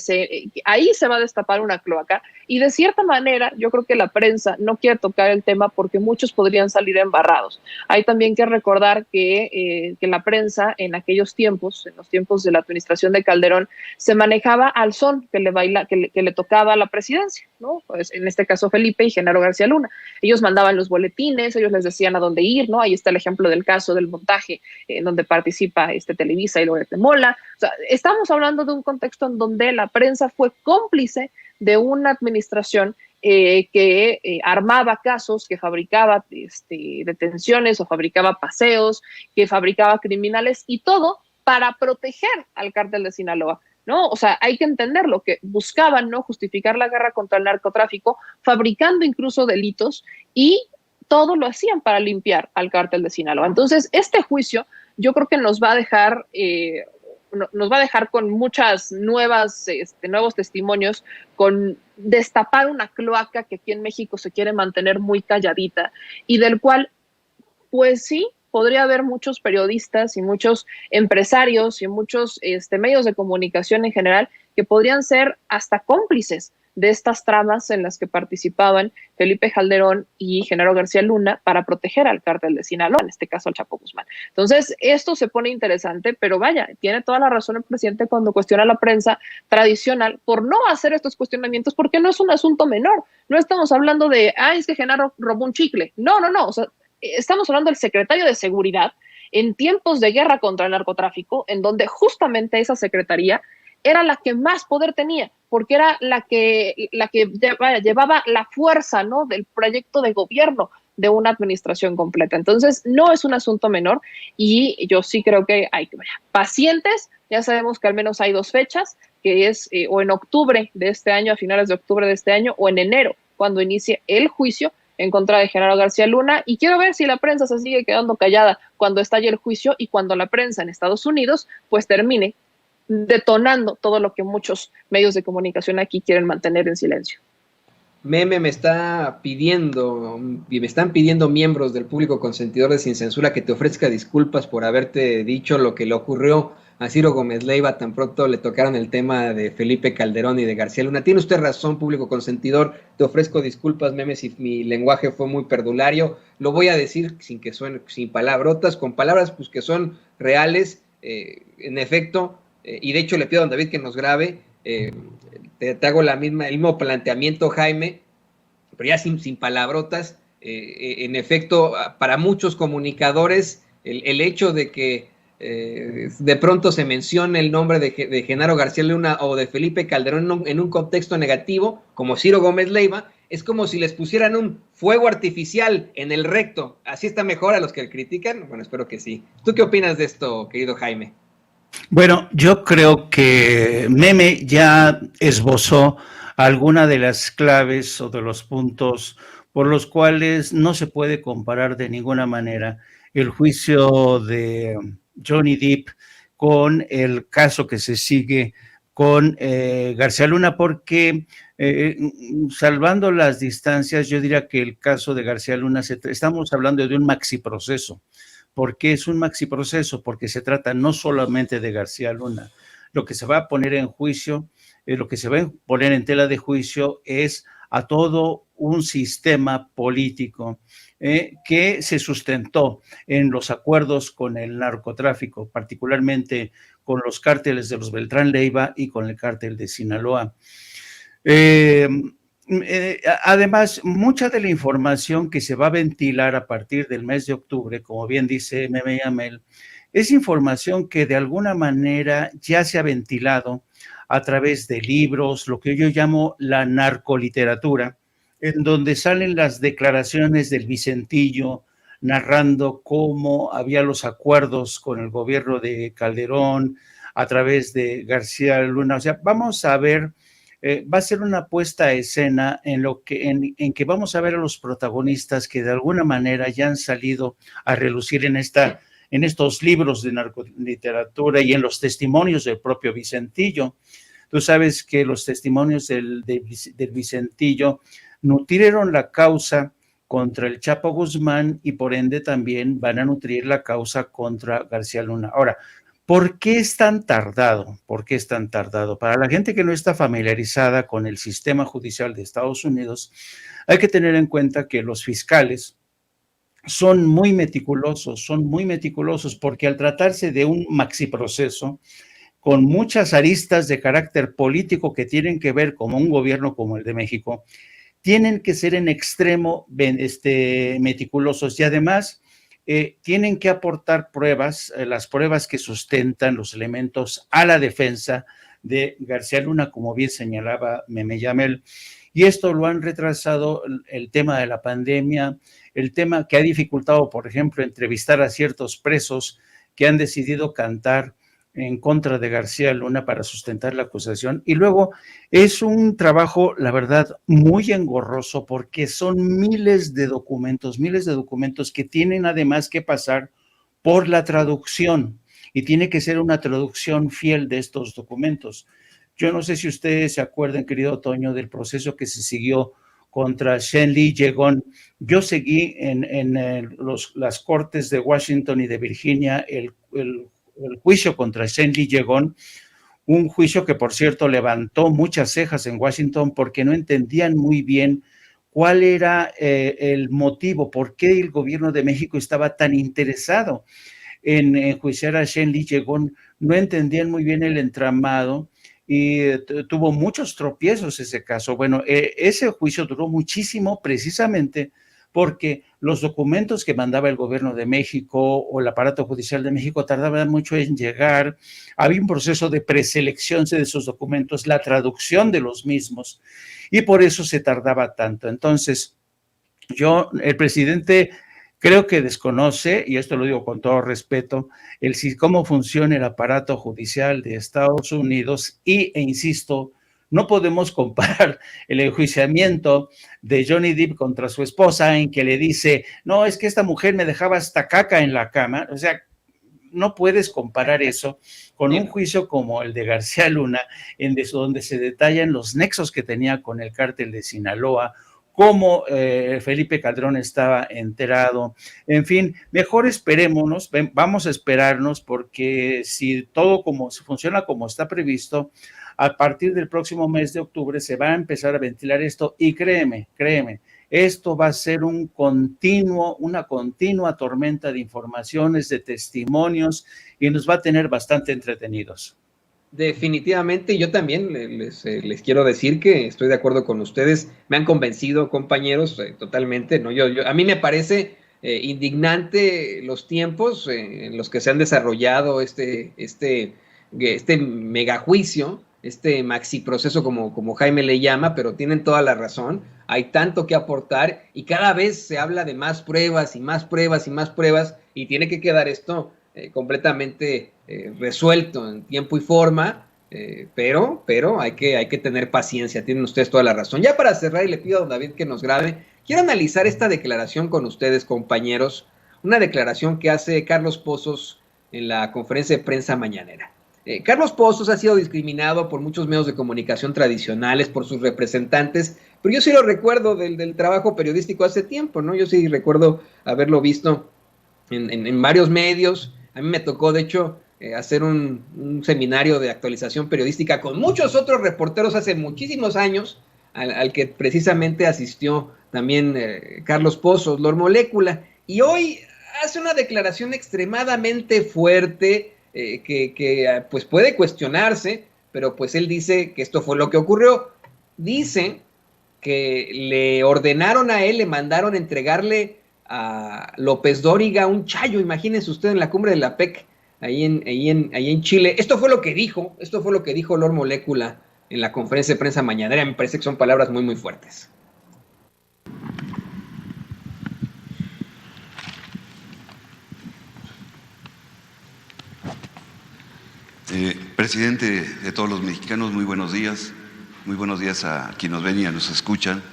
ahí se va a destapar una cloaca, y de cierta manera yo creo que la prensa no quiere tocar el tema porque muchos podrían salir embarrados. Hay también que recordar que la prensa en aquellos tiempos, en los tiempos de la administración de Calderón, se manejaba al son que le tocaba a la presidencia, ¿no? Pues en este caso Felipe y Genaro García Luna. Ellos mandaban los boletines, ellos les decían a dónde ir, ¿no? Ahí está el ejemplo del caso del montaje en donde participa Televisa y Loret de Mola. O sea, estamos hablando de un contexto en donde la prensa fue cómplice de una administración que armaba casos, que fabricaba detenciones o fabricaba paseos, que fabricaba criminales, y todo para proteger al cártel de Sinaloa, ¿no? O sea, hay que entenderlo, que buscaban, ¿no?, justificar la guerra contra el narcotráfico, fabricando incluso delitos, y todo lo hacían para limpiar al cártel de Sinaloa. Entonces, este juicio yo creo que nos va a dejar con muchas nuevos testimonios, con destapar una cloaca que aquí en México se quiere mantener muy calladita, y del cual, pues sí, podría haber muchos periodistas y muchos empresarios y muchos medios de comunicación en general que podrían ser hasta cómplices de estas tramas en las que participaban Felipe Calderón y Genaro García Luna para proteger al cártel de Sinaloa, en este caso al Chapo Guzmán. Entonces, esto se pone interesante, pero vaya, tiene toda la razón el presidente cuando cuestiona a la prensa tradicional por no hacer estos cuestionamientos, porque no es un asunto menor. No estamos hablando de, es que Genaro robó un chicle. No, o sea, estamos hablando del secretario de Seguridad en tiempos de guerra contra el narcotráfico, en donde justamente esa secretaría era la que más poder tenía, porque era la que llevaba la fuerza, ¿no?, del proyecto de gobierno de una administración completa. Entonces, no es un asunto menor, y yo sí creo que hay que ser pacientes. Ya sabemos que al menos hay 2 fechas, que es o en octubre de este año, a finales de octubre de este año, o en enero, cuando inicie el juicio en contra de Genaro García Luna, y quiero ver si la prensa se sigue quedando callada cuando estalle el juicio, y cuando la prensa en Estados Unidos pues termine detonando todo lo que muchos medios de comunicación aquí quieren mantener en silencio. Meme me están pidiendo miembros del público consentidor de Sin Censura que te ofrezca disculpas por haberte dicho lo que le ocurrió a Ciro Gómez Leiva tan pronto le tocaron el tema de Felipe Calderón y de García Luna. Tiene usted razón, público consentidor, te ofrezco disculpas, Meme, si mi lenguaje fue muy perdulario. Lo voy a decir sin que suene, sin palabrotas, con palabras pues que son reales, en efecto. Y de hecho le pido a don David que nos grabe, te hago el mismo planteamiento, Jaime, pero ya sin palabrotas. En efecto, para muchos comunicadores, el hecho de que de pronto se mencione el nombre de Genaro García Luna o de Felipe Calderón en un contexto negativo, como Ciro Gómez Leiva, es como si les pusieran un fuego artificial en el recto. ¿Así está mejor a los que critican? Bueno, espero que sí. ¿Tú qué opinas de esto, querido Jaime? Bueno, yo creo que Meme ya esbozó alguna de las claves o de los puntos por los cuales no se puede comparar de ninguna manera el juicio de Johnny Depp con el caso que se sigue con García Luna, porque salvando las distancias, yo diría que el caso de García Luna, estamos hablando de un maxi proceso. ¿Por qué es un maxi proceso? Porque se trata no solamente de García Luna. Lo que se va a poner en juicio, lo que se va a poner en tela de juicio es a todo un sistema político que se sustentó en los acuerdos con el narcotráfico, particularmente con los cárteles de los Beltrán Leiva y con el cártel de Sinaloa. Además, mucha de la información que se va a ventilar a partir del mes de octubre, como bien dice Meme Yamel, es información que de alguna manera ya se ha ventilado a través de libros, lo que yo llamo la narcoliteratura, en donde salen las declaraciones del Vicentillo narrando cómo había los acuerdos con el gobierno de Calderón a través de García Luna. O sea, vamos a ver. Va a ser una puesta a escena en que vamos a ver a los protagonistas que de alguna manera ya han salido a relucir en estos libros de narcoliteratura y en los testimonios del propio Vicentillo. Tú sabes que los testimonios del Vicentillo nutrieron la causa contra el Chapo Guzmán y por ende también van a nutrir la causa contra García Luna. Ahora, ¿por qué es tan tardado? ¿Por qué es tan tardado? Para la gente que no está familiarizada con el sistema judicial de Estados Unidos, hay que tener en cuenta que los fiscales son muy meticulosos porque al tratarse de un maxiproceso, con muchas aristas de carácter político que tienen que ver con un gobierno como el de México, tienen que ser en extremo meticulosos y además tienen que aportar pruebas, las pruebas que sustentan los elementos a la defensa de García Luna, como bien señalaba Meme Yamel, y esto lo han retrasado el tema de la pandemia, el tema que ha dificultado, por ejemplo, entrevistar a ciertos presos que han decidido cantar en contra de García Luna para sustentar la acusación. Y luego es un trabajo, la verdad, muy engorroso porque son miles de documentos que tienen además que pasar por la traducción y tiene que ser una traducción fiel de estos documentos. Yo no sé si ustedes se acuerdan, querido Toño, del proceso que se siguió contra Shen Li Yegón. Yo seguí en las cortes de Washington y de Virginia el juicio contra Shen Li Yegón, un juicio que, por cierto, levantó muchas cejas en Washington porque no entendían muy bien cuál era el motivo, por qué el gobierno de México estaba tan interesado en enjuiciar a Shen Li Yegón. No entendían muy bien el entramado y tuvo muchos tropiezos ese caso. Bueno, ese juicio duró muchísimo precisamente porque los documentos que mandaba el gobierno de México o el aparato judicial de México tardaban mucho en llegar, había un proceso de preselección de esos documentos, la traducción de los mismos, y por eso se tardaba tanto. Entonces, el presidente creo que desconoce, y esto lo digo con todo respeto, cómo funciona el aparato judicial de Estados Unidos e insisto, no podemos comparar el enjuiciamiento de Johnny Depp contra su esposa en que le dice, no, es que esta mujer me dejaba hasta caca en la cama. O sea, no puedes comparar eso con un juicio como el de García Luna, donde se detallan los nexos que tenía con el cártel de Sinaloa, cómo Felipe Calderón estaba enterado. En fin, mejor esperémonos, vamos a esperarnos, porque si todo funciona como está previsto, a partir del próximo mes de octubre se va a empezar a ventilar esto y créeme, esto va a ser una continua tormenta de informaciones, de testimonios y nos va a tener bastante entretenidos. Definitivamente, yo también les quiero decir que estoy de acuerdo con ustedes, me han convencido, compañeros, totalmente, ¿no? A mí me parece indignante los tiempos en los que se han desarrollado este megajuicio, este maxi proceso como Jaime le llama, pero tienen toda la razón, hay tanto que aportar y cada vez se habla de más pruebas y más pruebas y más pruebas y tiene que quedar esto completamente resuelto en tiempo y forma, pero hay que tener paciencia, tienen ustedes toda la razón. Ya para cerrar, y le pido a don David que nos grabe, quiero analizar esta declaración con ustedes, compañeros, una declaración que hace Carlos Pozos en la conferencia de prensa mañanera. Carlos Pozos ha sido discriminado por muchos medios de comunicación tradicionales, por sus representantes, pero yo sí lo recuerdo del trabajo periodístico hace tiempo, ¿no? Yo sí recuerdo haberlo visto en varios medios. A mí me tocó, de hecho, hacer un seminario de actualización periodística con muchos otros reporteros hace muchísimos años, al que precisamente asistió también Carlos Pozos, Lord Molécula, y hoy hace una declaración extremadamente fuerte, que pues puede cuestionarse, pero pues él dice que esto fue lo que ocurrió. Dice que le ordenaron a él, le mandaron entregarle a López Dóriga un chayo, imagínense usted, en la cumbre de la PEC, ahí en Chile. Esto fue lo que dijo Lord Molécula en la conferencia de prensa mañanera. Me parece que son palabras muy, muy fuertes. Presidente de todos los mexicanos, muy buenos días a quienes nos ven y nos escuchan,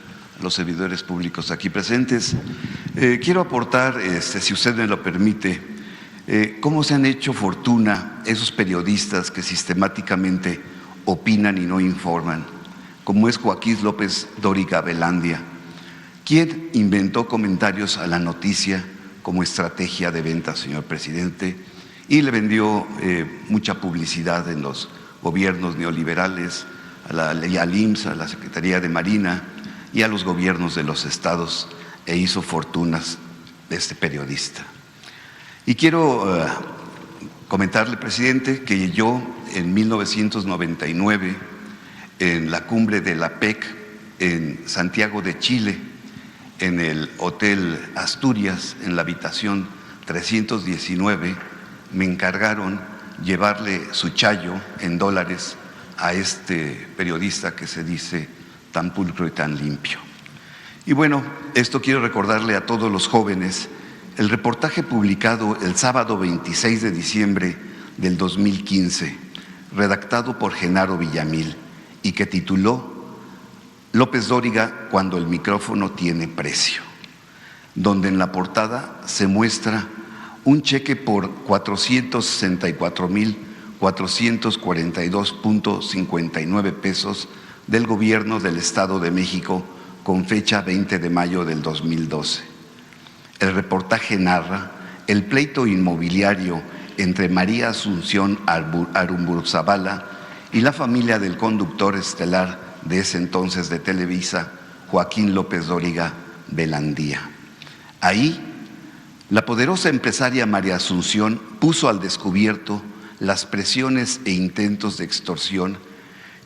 a los servidores públicos aquí presentes. Quiero aportar, si usted me lo permite, cómo se han hecho fortuna esos periodistas que sistemáticamente opinan y no informan, como es Joaquín López Dóriga Velandia, ¿Quién inventó comentarios a la noticia como estrategia de venta, señor presidente? Y le vendió mucha publicidad en los gobiernos neoliberales, al IMSS, a la Secretaría de Marina y a los gobiernos de los estados, e hizo fortunas de este periodista. Y quiero comentarle, presidente, que yo en 1999, en la cumbre de la PEC en Santiago de Chile, en el Hotel Asturias, en la habitación 319, me encargaron llevarle su chayo en dólares a este periodista que se dice tan pulcro y tan limpio. Y bueno, esto quiero recordarle a todos los jóvenes el reportaje publicado el sábado 26 de diciembre del 2015, redactado por Genaro Villamil y que tituló López Dóriga cuando el micrófono tiene precio, donde en la portada se muestra un cheque por 464,442.59 pesos del gobierno del Estado de México con fecha 20 de mayo del 2012. El reportaje narra el pleito inmobiliario entre María Asunción Arumburuzabala y la familia del conductor estelar de ese entonces de Televisa, Joaquín López Dóriga Belandía. Ahí, la poderosa empresaria María Asunción puso al descubierto las presiones e intentos de extorsión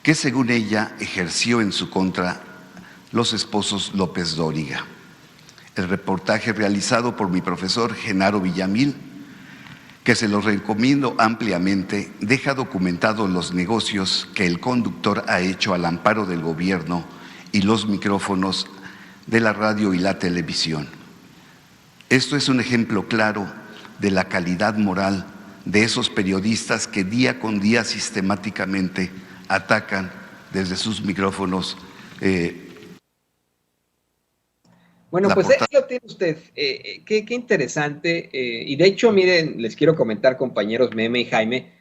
que, según ella, ejerció en su contra los esposos López Dóriga. El reportaje realizado por mi profesor Genaro Villamil, que se los recomiendo ampliamente, deja documentados los negocios que el conductor ha hecho al amparo del gobierno y los micrófonos de la radio y la televisión. Esto es un ejemplo claro de la calidad moral de esos periodistas que día con día sistemáticamente atacan desde sus micrófonos. Bueno, pues ahí lo tiene usted. Qué interesante. Y de hecho, miren, les quiero comentar, compañeros Meme y Jaime,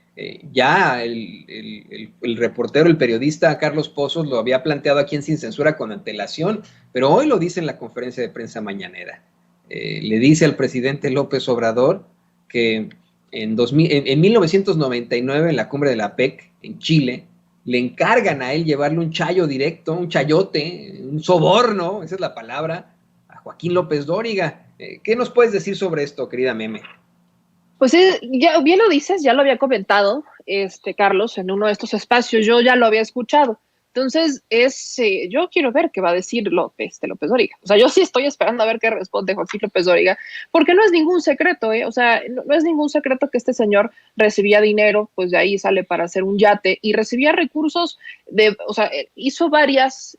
ya el reportero, el periodista Carlos Pozos lo había planteado aquí en Sin Censura con antelación, pero hoy lo dice en la conferencia de prensa mañanera. Le dice al presidente López Obrador que en 1999, en la cumbre de la PEC en Chile, le encargan a él llevarle un chayo directo, un chayote, un soborno, esa es la palabra, a Joaquín López Dóriga. ¿Qué nos puedes decir sobre esto, querida Meme? Pues ya bien lo dices, ya lo había comentado Carlos en uno de estos espacios, yo ya lo había escuchado. Entonces, yo quiero ver qué va a decir López Dóriga. O sea, yo sí estoy esperando a ver qué responde Joaquín López Dóriga, porque no es ningún secreto, O sea, no es ningún secreto que este señor recibía dinero, pues de ahí sale para hacer un yate, y recibía recursos o sea, hizo varias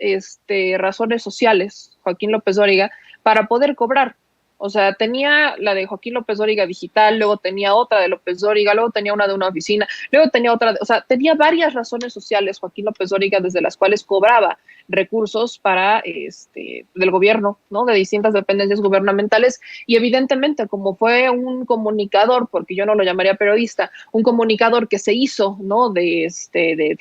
razones sociales, Joaquín López Dóriga, para poder cobrar. O sea, tenía la de Joaquín López Dóriga digital, luego tenía otra de López Dóriga, luego tenía una de una oficina, luego tenía otra, o sea, tenía varias razones sociales Joaquín López Dóriga desde las cuales cobraba recursos para del gobierno, ¿no? De distintas dependencias gubernamentales, y evidentemente como fue un comunicador, porque yo no lo llamaría periodista, un comunicador que se hizo, ¿no? De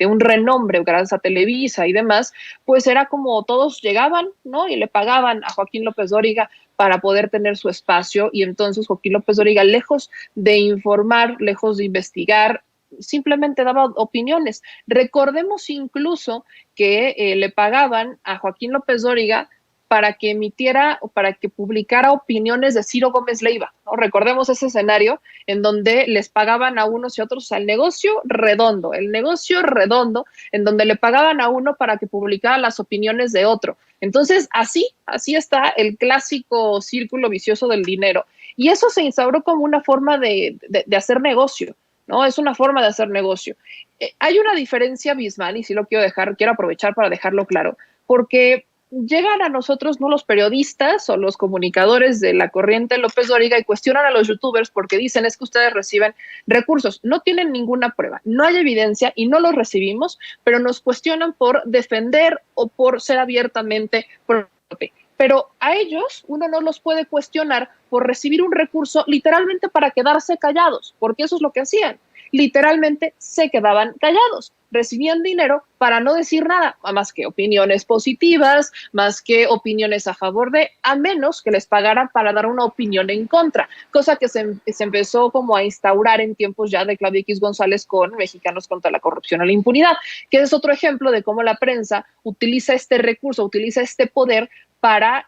un renombre gracias a Televisa y demás, pues era como todos llegaban, ¿no? Y le pagaban a Joaquín López Dóriga para poder tener su espacio, y entonces Joaquín López Dóriga, lejos de informar, lejos de investigar, simplemente daba opiniones. Recordemos incluso que le pagaban a Joaquín López Dóriga para que emitiera o para que publicara opiniones de Ciro Gómez Leiva, ¿no? Recordemos ese escenario en donde les pagaban a unos y otros, o sea, el negocio redondo, en donde le pagaban a uno para que publicara las opiniones de otro. Entonces, así está el clásico círculo vicioso del dinero. Y eso se instauró como una forma de hacer negocio, ¿no? Es una forma de hacer negocio. Hay una diferencia abismal, y sí lo quiero aprovechar para dejarlo claro, porque llegan a nosotros, no los periodistas o los comunicadores de la corriente López Dóriga, y cuestionan a los youtubers porque dicen es que ustedes reciben recursos. No tienen ninguna prueba, no hay evidencia y no los recibimos, pero nos cuestionan por defender o por ser abiertamente pro. Pero a ellos uno no los puede cuestionar por recibir un recurso literalmente para quedarse callados, porque eso es lo que hacían. literalmente se quedaban callados, recibían dinero para no decir nada, más que opiniones positivas, más que opiniones a favor de, a menos que les pagaran para dar una opinión en contra, cosa que se empezó como a instaurar en tiempos ya de Claudio X González con Mexicanos contra la Corrupción y la Impunidad, que es otro ejemplo de cómo la prensa utiliza este recurso, utiliza este poder para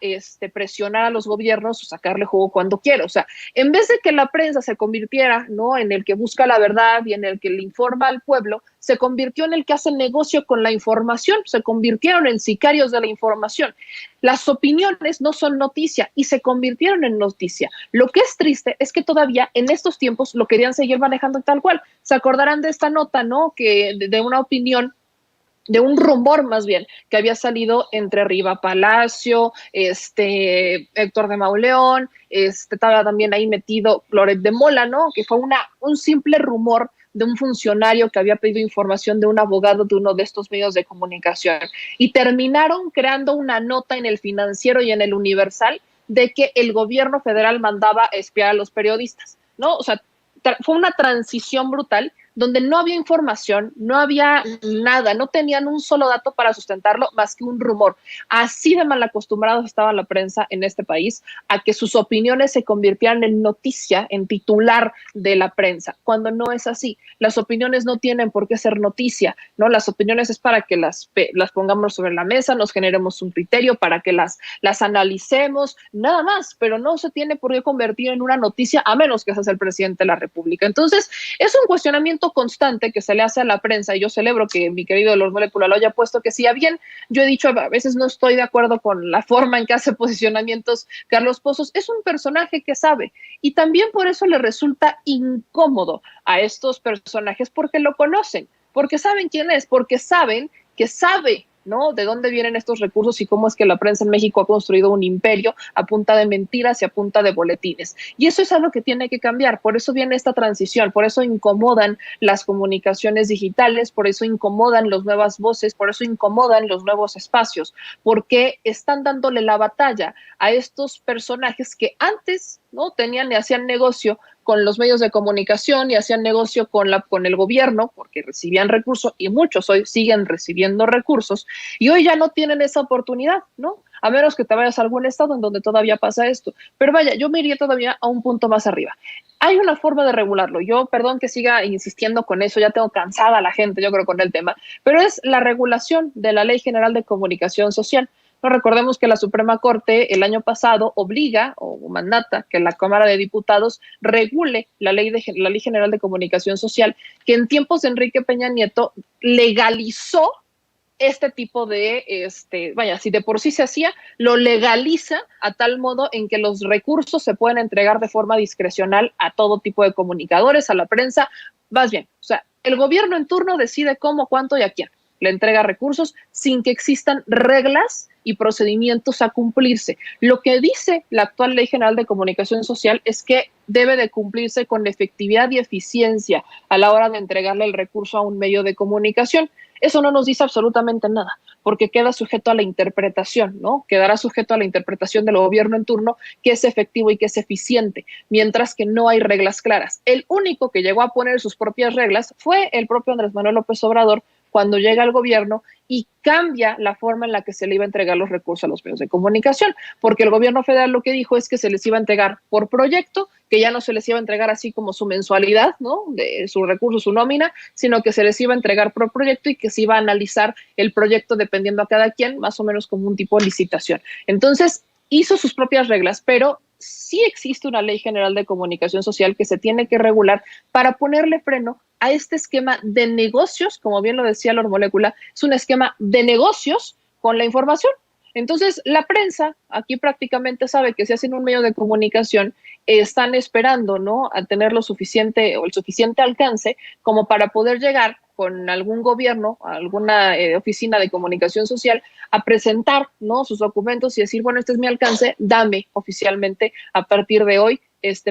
presionar a los gobiernos o sacarle jugo cuando quiera. O sea, en vez de que la prensa se convirtiera, ¿no?, en el que busca la verdad y en el que le informa al pueblo, se convirtió en el que hace negocio con la información, se convirtieron en sicarios de la información. Las opiniones no son noticia y se convirtieron en noticia. Lo que es triste es que todavía en estos tiempos lo querían seguir manejando tal cual. Se acordarán de esta nota, ¿no?, que de una opinión, de un rumor más bien, que había salido entre Riva Palacio, Héctor de Mauleón, estaba también ahí metido Loret de Mola, ¿no?, que fue un simple rumor de un funcionario que había pedido información de un abogado de uno de estos medios de comunicación. Y terminaron creando una nota en el Financiero y en el Universal de que el gobierno federal mandaba espiar a los periodistas, ¿no? O sea, fue una transición brutal donde no había información, no había nada, no tenían un solo dato para sustentarlo más que un rumor. Así de mal acostumbrados estaba la prensa en este país a que sus opiniones se convirtieran en noticia, en titular de la prensa, cuando no es así. Las opiniones no tienen por qué ser noticia, ¿no? Las opiniones es para que las pongamos sobre la mesa, nos generemos un criterio, para que las analicemos, nada más, pero no se tiene por qué convertir en una noticia a menos que seas el presidente de la República. Entonces, es un cuestionamiento constante que se le hace a la prensa, y yo celebro que mi querido Lord Molecula lo haya puesto, que si a bien yo he dicho a veces no estoy de acuerdo con la forma en que hace posicionamientos Carlos Pozos, es un personaje que sabe, y también por eso le resulta incómodo a estos personajes, porque lo conocen, porque saben quién es, porque saben que sabe, ¿no?, de dónde vienen estos recursos y cómo es que la prensa en México ha construido un imperio a punta de mentiras y a punta de boletines. Y eso es algo que tiene que cambiar. Por eso viene esta transición, por eso incomodan las comunicaciones digitales, por eso incomodan las nuevas voces, por eso incomodan los nuevos espacios, porque están dándole la batalla a estos personajes que antes, ¿no?, tenían y hacían negocio con los medios de comunicación y hacían negocio con el gobierno porque recibían recursos, y muchos hoy siguen recibiendo recursos, y hoy ya no tienen esa oportunidad, ¿no? A menos que te vayas a algún estado en donde todavía pasa esto. Pero vaya, yo me iría todavía a un punto más arriba. Hay una forma de regularlo. Yo, perdón que siga insistiendo con eso, ya tengo cansada a la gente, yo creo, con el tema, pero es la regulación de la Ley General de Comunicación Social. No, recordemos que la Suprema Corte el año pasado obliga o mandata que la Cámara de Diputados regule la Ley General de Comunicación Social, que en tiempos de Enrique Peña Nieto legalizó este tipo de, vaya, si de por sí se hacía, lo legaliza a tal modo en que los recursos se pueden entregar de forma discrecional a todo tipo de comunicadores, a la prensa, más bien, o sea, el gobierno en turno decide cómo, cuánto y a quién le entrega recursos sin que existan reglas y procedimientos a cumplirse. Lo que dice la actual Ley General de Comunicación Social es que debe de cumplirse con efectividad y eficiencia a la hora de entregarle el recurso a un medio de comunicación. Eso no nos dice absolutamente nada, porque queda sujeto a la interpretación, ¿no? Quedará sujeto a la interpretación del gobierno en turno, que es efectivo y que es eficiente, mientras que no hay reglas claras. El único que llegó a poner sus propias reglas fue el propio Andrés Manuel López Obrador, cuando llega al gobierno y cambia la forma en la que se le iba a entregar los recursos a los medios de comunicación, porque el gobierno federal lo que dijo es que se les iba a entregar por proyecto, que ya no se les iba a entregar así como su mensualidad, ¿no?, de sus recursos, su nómina, sino que se les iba a entregar por proyecto y que se iba a analizar el proyecto dependiendo a cada quien, más o menos como un tipo de licitación. Entonces, hizo sus propias reglas, pero sí existe una Ley General de Comunicación Social que se tiene que regular para ponerle freno a este esquema de negocios, como bien lo decía Lord Molecula, es un esquema de negocios con la información. Entonces, la prensa aquí prácticamente sabe que si hacen un medio de comunicación, están esperando, ¿no?, a tener lo suficiente o el suficiente alcance como para poder llegar con algún gobierno, alguna oficina de comunicación social, a presentar, ¿no?, sus documentos y decir, bueno, este es mi alcance, dame oficialmente a partir de hoy,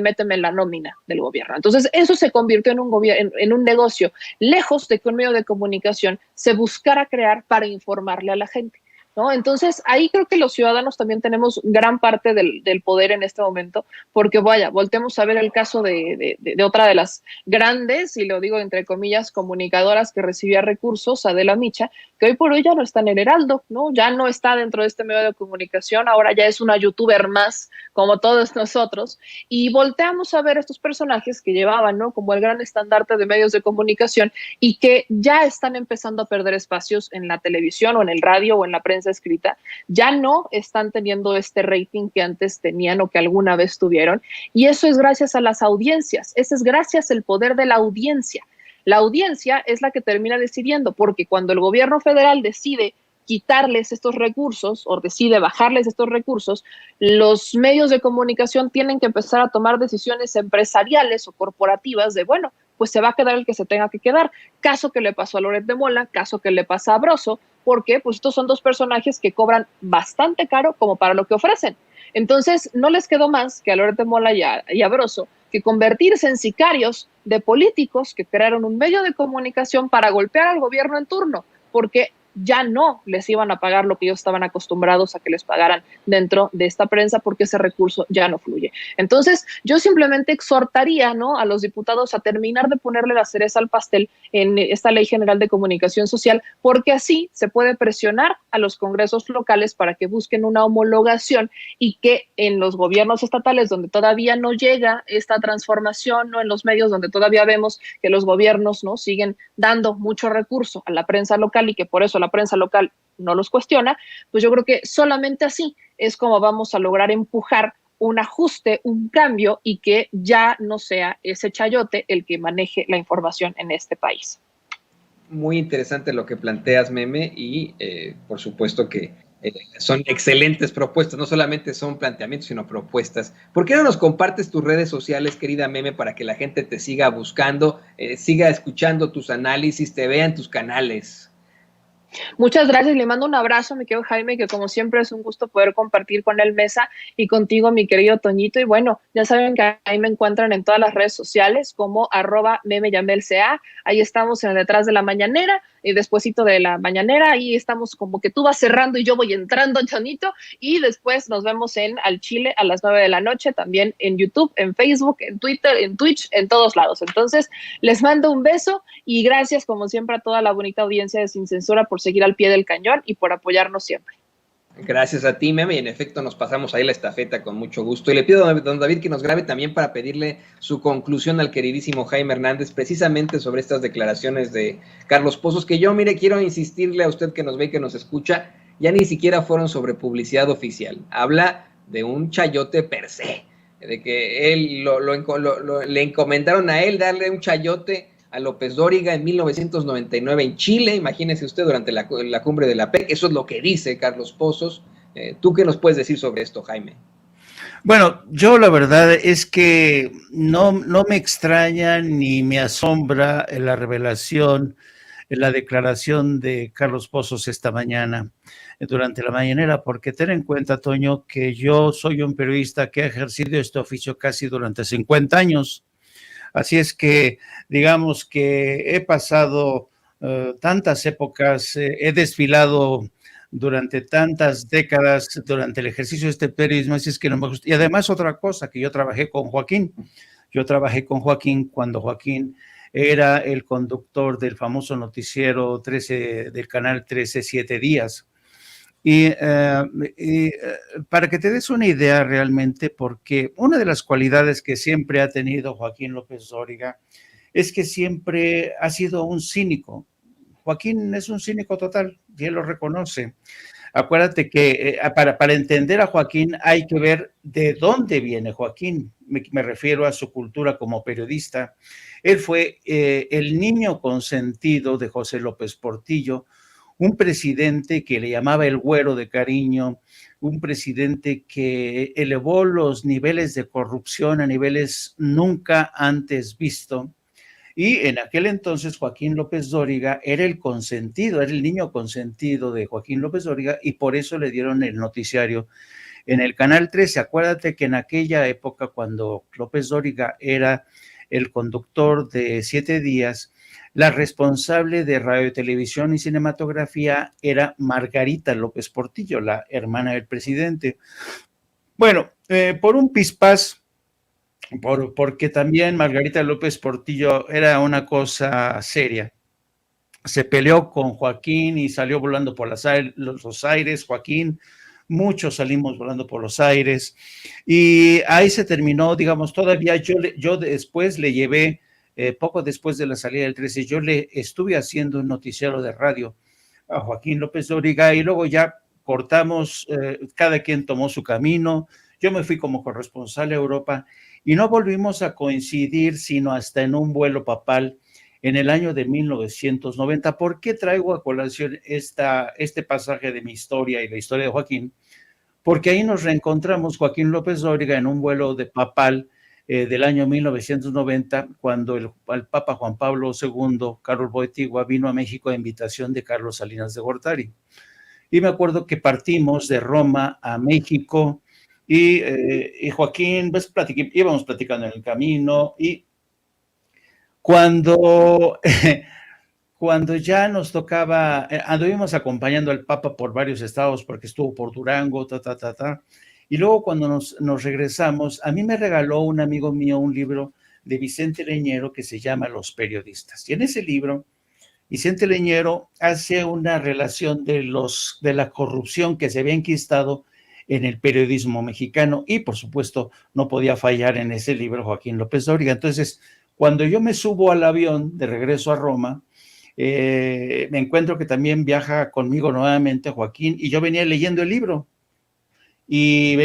méteme en la nómina del gobierno. Entonces, eso se convirtió en un negocio, lejos de que un medio de comunicación se buscara crear para informarle a la gente. ¿no? Entonces, ahí creo que los ciudadanos también tenemos gran parte del poder en este momento, porque vaya, voltemos a ver el caso de otra de las grandes, y lo digo entre comillas, comunicadoras que recibía recursos, Adela Micha, que hoy por hoy ya no está en el Heraldo, ¿no? Ya no está dentro de este medio de comunicación, ahora ya es una youtuber más, como todos nosotros, y volteamos a ver estos personajes que llevaban, ¿no? Como el gran estandarte de medios de comunicación y que ya están empezando a perder espacios en la televisión o en el radio o en la prensa escrita, ya no están teniendo este rating que antes tenían o que alguna vez tuvieron, y eso es gracias a las audiencias, ese es gracias al poder de la audiencia. La audiencia es la que termina decidiendo, porque cuando el gobierno federal decide quitarles estos recursos o decide bajarles estos recursos, los medios de comunicación tienen que empezar a tomar decisiones empresariales o corporativas de, bueno, pues se va a quedar el que se tenga que quedar. Caso que le pasó a Loret de Mola, caso que le pasa a Broso, porque pues estos son dos personajes que cobran bastante caro como para lo que ofrecen. Entonces, no les quedó más que a Loret de Mola y a Broso que convertirse en sicarios de políticos que crearon un medio de comunicación para golpear al gobierno en turno, porque ya no les iban a pagar lo que ellos estaban acostumbrados a que les pagaran dentro de esta prensa, porque ese recurso ya no fluye. Entonces, yo simplemente exhortaría, ¿no?, a los diputados a terminar de ponerle la cereza al pastel en esta Ley General de Comunicación Social, porque así se puede presionar a los congresos locales para que busquen una homologación y que en los gobiernos estatales donde todavía no llega esta transformación, ¿no?, en los medios donde todavía vemos que los gobiernos, ¿no?, siguen dando mucho recurso a la prensa local y que por eso la prensa local no los cuestiona, pues yo creo que solamente así es como vamos a lograr empujar un ajuste, un cambio, y que ya no sea ese chayote el que maneje la información en este país. Muy interesante lo que planteas, Meme, y por supuesto que son excelentes propuestas, no solamente son planteamientos, sino propuestas. ¿Por qué no nos compartes tus redes sociales, querida Meme, para que la gente te siga buscando, siga escuchando tus análisis, te vea en tus canales? Muchas gracias, le mando un abrazo, mi querido Jaime, que como siempre es un gusto poder compartir con él mesa y contigo, mi querido Toñito. Y bueno, ya saben que ahí me encuentran en todas las redes sociales como @memeyamelca. Ahí estamos en el Detrás de la Mañanera y despuesito de la Mañanera. Ahí estamos como que tú vas cerrando y yo voy entrando, Toñito. Y después nos vemos en Al Chile a las 9 de la noche, también en YouTube, en Facebook, en Twitter, en Twitch, en todos lados. Entonces, les mando un beso y gracias, como siempre, a toda la bonita audiencia de Sin Censura por seguir al pie del cañón y por apoyarnos siempre. Gracias a ti, Meme, y en efecto nos pasamos ahí la estafeta con mucho gusto. Y le pido a don David que nos grabe también para pedirle su conclusión al queridísimo Jaime Hernández, precisamente sobre estas declaraciones de Carlos Pozos, que yo, mire, quiero insistirle a usted que nos ve y que nos escucha, ya ni siquiera fueron sobre publicidad oficial. Habla de un chayote per se, de que él le encomendaron a él darle un chayote a López Dóriga en 1999 en Chile, imagínese usted, durante la cumbre de la PEC. Eso es lo que dice Carlos Pozos. ¿Tú qué nos puedes decir sobre esto, Jaime? Bueno, yo la verdad es que no me extraña ni me asombra la revelación, la declaración de Carlos Pozos esta mañana, durante la mañanera, porque ten en cuenta, Toño, que yo soy un periodista que ha ejercido este oficio casi durante 50 años. Así es que, digamos que he pasado tantas épocas, he desfilado durante tantas décadas durante el ejercicio de este periodismo, así es que no me gusta. Y además otra cosa, que yo trabajé con Joaquín cuando Joaquín era el conductor del famoso noticiero 13 del canal 13 7 días. Y para que te des una idea realmente, porque una de las cualidades que siempre ha tenido Joaquín López Dóriga es que siempre ha sido un cínico. Joaquín es un cínico total, y él lo reconoce. Acuérdate que para entender a Joaquín hay que ver de dónde viene Joaquín. Me refiero a su cultura como periodista. Él fue el niño consentido de José López Portillo, un presidente que le llamaba el güero de cariño, un presidente que elevó los niveles de corrupción a niveles nunca antes visto. Y en aquel entonces Joaquín López Dóriga era el consentido, era el niño consentido de Joaquín López Dóriga, y por eso le dieron el noticiario en el Canal 13. Acuérdate que en aquella época, cuando López Dóriga era el conductor de 7 días, la responsable de radio, televisión y cinematografía era Margarita López Portillo, la hermana del presidente. Bueno, por un pispás, porque también Margarita López Portillo era una cosa seria. Se peleó con Joaquín y salió volando por los aires, Joaquín, muchos salimos volando por los aires, y ahí se terminó, digamos, todavía yo después le llevé, poco después de la salida del 13, yo le estuve haciendo un noticiero de radio a Joaquín López Dóriga, y luego ya cortamos, cada quien tomó su camino, yo me fui como corresponsal a Europa, y no volvimos a coincidir sino hasta en un vuelo papal en el año de 1990. ¿Por qué traigo a colación este pasaje de mi historia y la historia de Joaquín? Porque ahí nos reencontramos Joaquín López Dóriga en un vuelo de papal del año 1990, cuando el Papa Juan Pablo II, Carlos Wojtyła, vino a México a invitación de Carlos Salinas de Gortari. Y me acuerdo que partimos de Roma a México y Joaquín, pues, íbamos platicando en el camino, y cuando ya nos tocaba, anduvimos acompañando al Papa por varios estados, porque estuvo por Durango, y luego cuando nos regresamos, a mí me regaló un amigo mío un libro de Vicente Leñero que se llama Los Periodistas. Y en ese libro, Vicente Leñero hace una relación de la corrupción que se había enquistado en el periodismo mexicano, y por supuesto no podía fallar en ese libro Joaquín López Dóriga. Entonces, cuando yo me subo al avión de regreso a Roma, me encuentro que también viaja conmigo nuevamente Joaquín, y yo venía leyendo el libro, y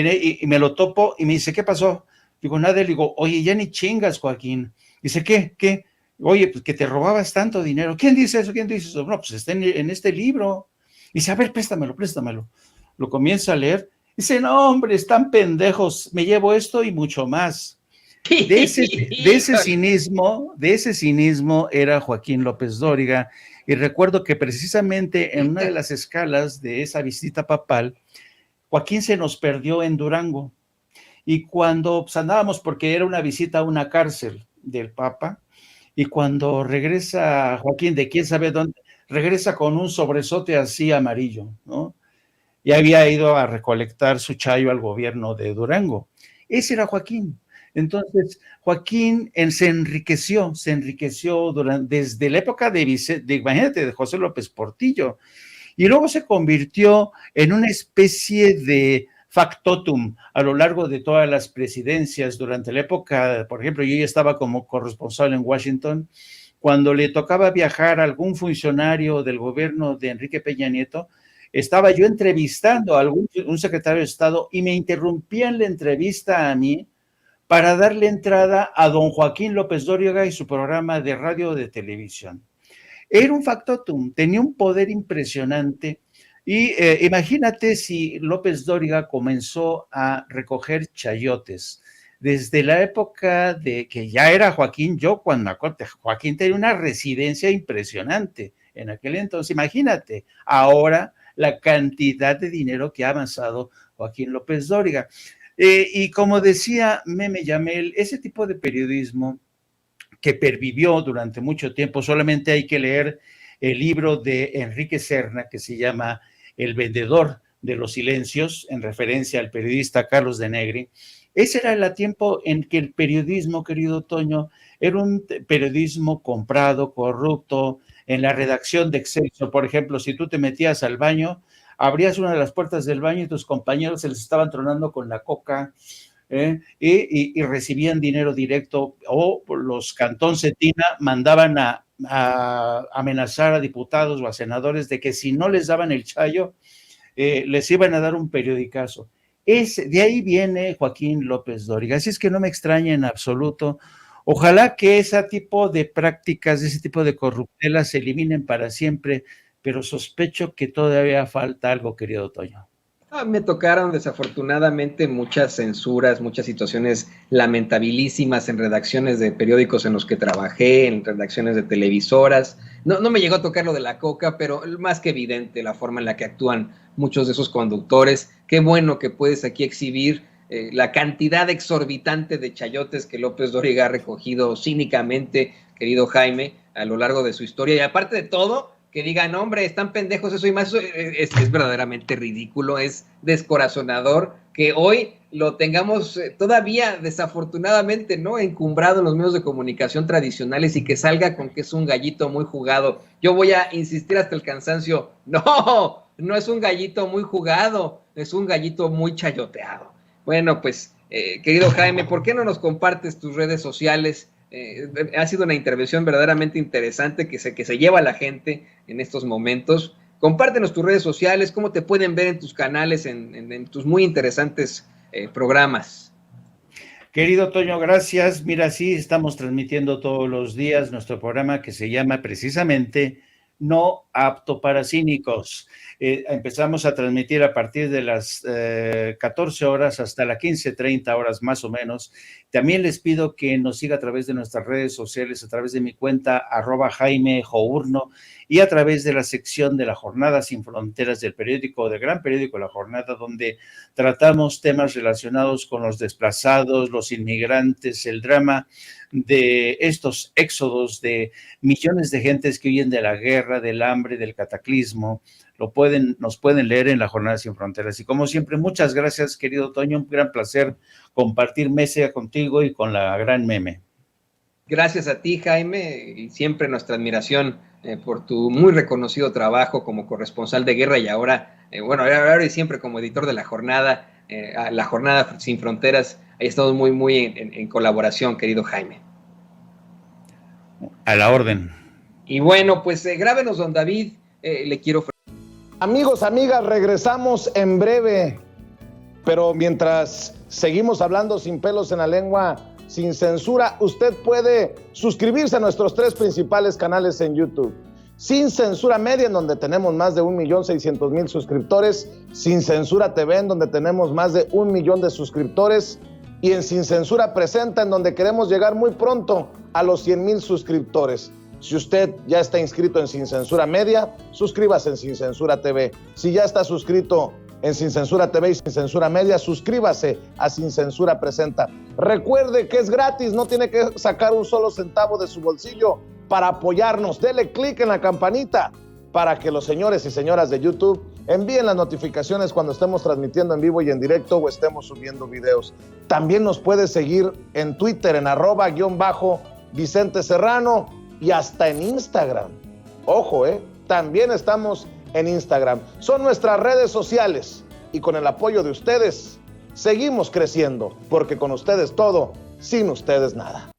me lo topo, y me dice, ¿qué pasó? Digo, nada. Le digo, oye, ya ni chingas, Joaquín. Dice, ¿qué? Oye, pues que te robabas tanto dinero. ¿Quién dice eso? No, pues está en este libro. Dice, a ver, préstamelo. Lo comienza a leer. Dice, no, hombre, están pendejos, me llevo esto y mucho más. De ese cinismo era Joaquín López Dóriga, y recuerdo que precisamente en una de las escalas de esa visita papal, Joaquín se nos perdió en Durango, y cuando pues, andábamos, porque era una visita a una cárcel del Papa, y cuando regresa Joaquín de quién sabe dónde, regresa con un sobresote así amarillo, ¿no? Y había ido a recolectar su chayo al gobierno de Durango. Ese era Joaquín. Entonces, Joaquín se enriqueció desde la época imagínate, de José López Portillo, y luego se convirtió en una especie de factotum a lo largo de todas las presidencias. Durante la época, por ejemplo, yo ya estaba como corresponsal en Washington, cuando le tocaba viajar a algún funcionario del gobierno de Enrique Peña Nieto, estaba yo entrevistando a un secretario de Estado, y me interrumpían la entrevista a mí para darle entrada a don Joaquín López Dóriga y su programa de radio o de televisión. Era un factotum, tenía un poder impresionante, y imagínate si López Dóriga comenzó a recoger chayotes desde la época de que ya era Joaquín. Yo cuando me acuerdo, Joaquín tenía una residencia impresionante en aquel entonces. Imagínate ahora la cantidad de dinero que ha avanzado Joaquín López Dóriga. Y como decía Meme Yamel, ese tipo de periodismo que pervivió durante mucho tiempo, solamente hay que leer el libro de Enrique Serna que se llama El vendedor de los silencios, en referencia al periodista Carlos de Negri. Ese era el tiempo en que el periodismo, querido Toño, era un periodismo comprado, corrupto. En la redacción de Excelsior, por ejemplo, si tú te metías al baño, abrías una de las puertas del baño y tus compañeros se les estaban tronando con la coca, y recibían dinero directo, o los Cantón Cetina mandaban a amenazar a diputados o a senadores de que si no les daban el chayo, les iban a dar un periodicazo. De ahí viene Joaquín López Dóriga, así es que no me extraña en absoluto. Ojalá que ese tipo de prácticas, ese tipo de corruptelas se eliminen para siempre, pero sospecho que todavía falta algo, querido Toño. Me tocaron desafortunadamente muchas censuras, muchas situaciones lamentabilísimas en redacciones de periódicos en los que trabajé, en redacciones de televisoras. No me llegó a tocar lo de la coca, pero más que evidente la forma en la que actúan muchos de esos conductores. Qué bueno que puedes aquí exhibir la cantidad exorbitante de chayotes que López Dóriga ha recogido cínicamente, querido Jaime, a lo largo de su historia. Y aparte de todo, que digan, hombre, están pendejos, eso y más, es verdaderamente ridículo, es descorazonador que hoy lo tengamos todavía, desafortunadamente, ¿no?, encumbrado en los medios de comunicación tradicionales y que salga con que es un gallito muy jugado. Yo voy a insistir hasta el cansancio, no es un gallito muy jugado, es un gallito muy chayoteado. Bueno, pues, querido Jaime, ¿por qué no nos compartes tus redes sociales? Ha sido una intervención verdaderamente interesante que se lleva a la gente en estos momentos. Compártenos tus redes sociales, cómo te pueden ver en tus canales, en tus muy interesantes programas. Querido Toño, gracias. Mira, sí, estamos transmitiendo todos los días nuestro programa que se llama precisamente No Apto para Cínicos. Empezamos a transmitir a partir de las 14 horas hasta las 15:30 horas más o menos. También les pido que nos siga a través de nuestras redes sociales, a través de mi cuenta @Jaime Journo y a través de la sección de La Jornada Sin Fronteras del gran periódico La Jornada, donde tratamos temas relacionados con los desplazados, los inmigrantes, el drama de estos éxodos de millones de gentes que huyen de la guerra, del hambre, del cataclismo. Nos pueden leer en La Jornada Sin Fronteras. Y como siempre, muchas gracias, querido Toño, un gran placer compartir mesa contigo y con la gran Meme. Gracias a ti, Jaime, y siempre nuestra admiración por tu muy reconocido trabajo como corresponsal de guerra y ahora y siempre como editor de La Jornada Sin Fronteras. Ahí estamos muy en colaboración, querido Jaime. A la orden. Y bueno, pues grábenos, don David, le quiero... Amigos, amigas, regresamos en breve, pero mientras seguimos hablando sin pelos en la lengua, sin censura, usted puede suscribirse a nuestros 3 principales canales en YouTube. Sin Censura Media, en donde tenemos más de 1,600,000 suscriptores, Sin Censura TV, en donde tenemos más de 1 millón de suscriptores, y en Sin Censura Presenta, en donde queremos llegar muy pronto a los 100,000 suscriptores. Si usted ya está inscrito en Sin Censura Media, suscríbase en Sin Censura TV. Si ya está suscrito en Sin Censura TV y Sin Censura Media, suscríbase a Sin Censura Presenta. Recuerde que es gratis, no tiene que sacar un solo centavo de su bolsillo para apoyarnos. Dele clic en la campanita para que los señores y señoras de YouTube envíen las notificaciones cuando estemos transmitiendo en vivo y en directo o estemos subiendo videos. También nos puede seguir en Twitter en @Vicente Serrano y hasta en Instagram. Ojo, también estamos en Instagram. Son nuestras redes sociales y con el apoyo de ustedes seguimos creciendo, porque con ustedes todo, sin ustedes nada.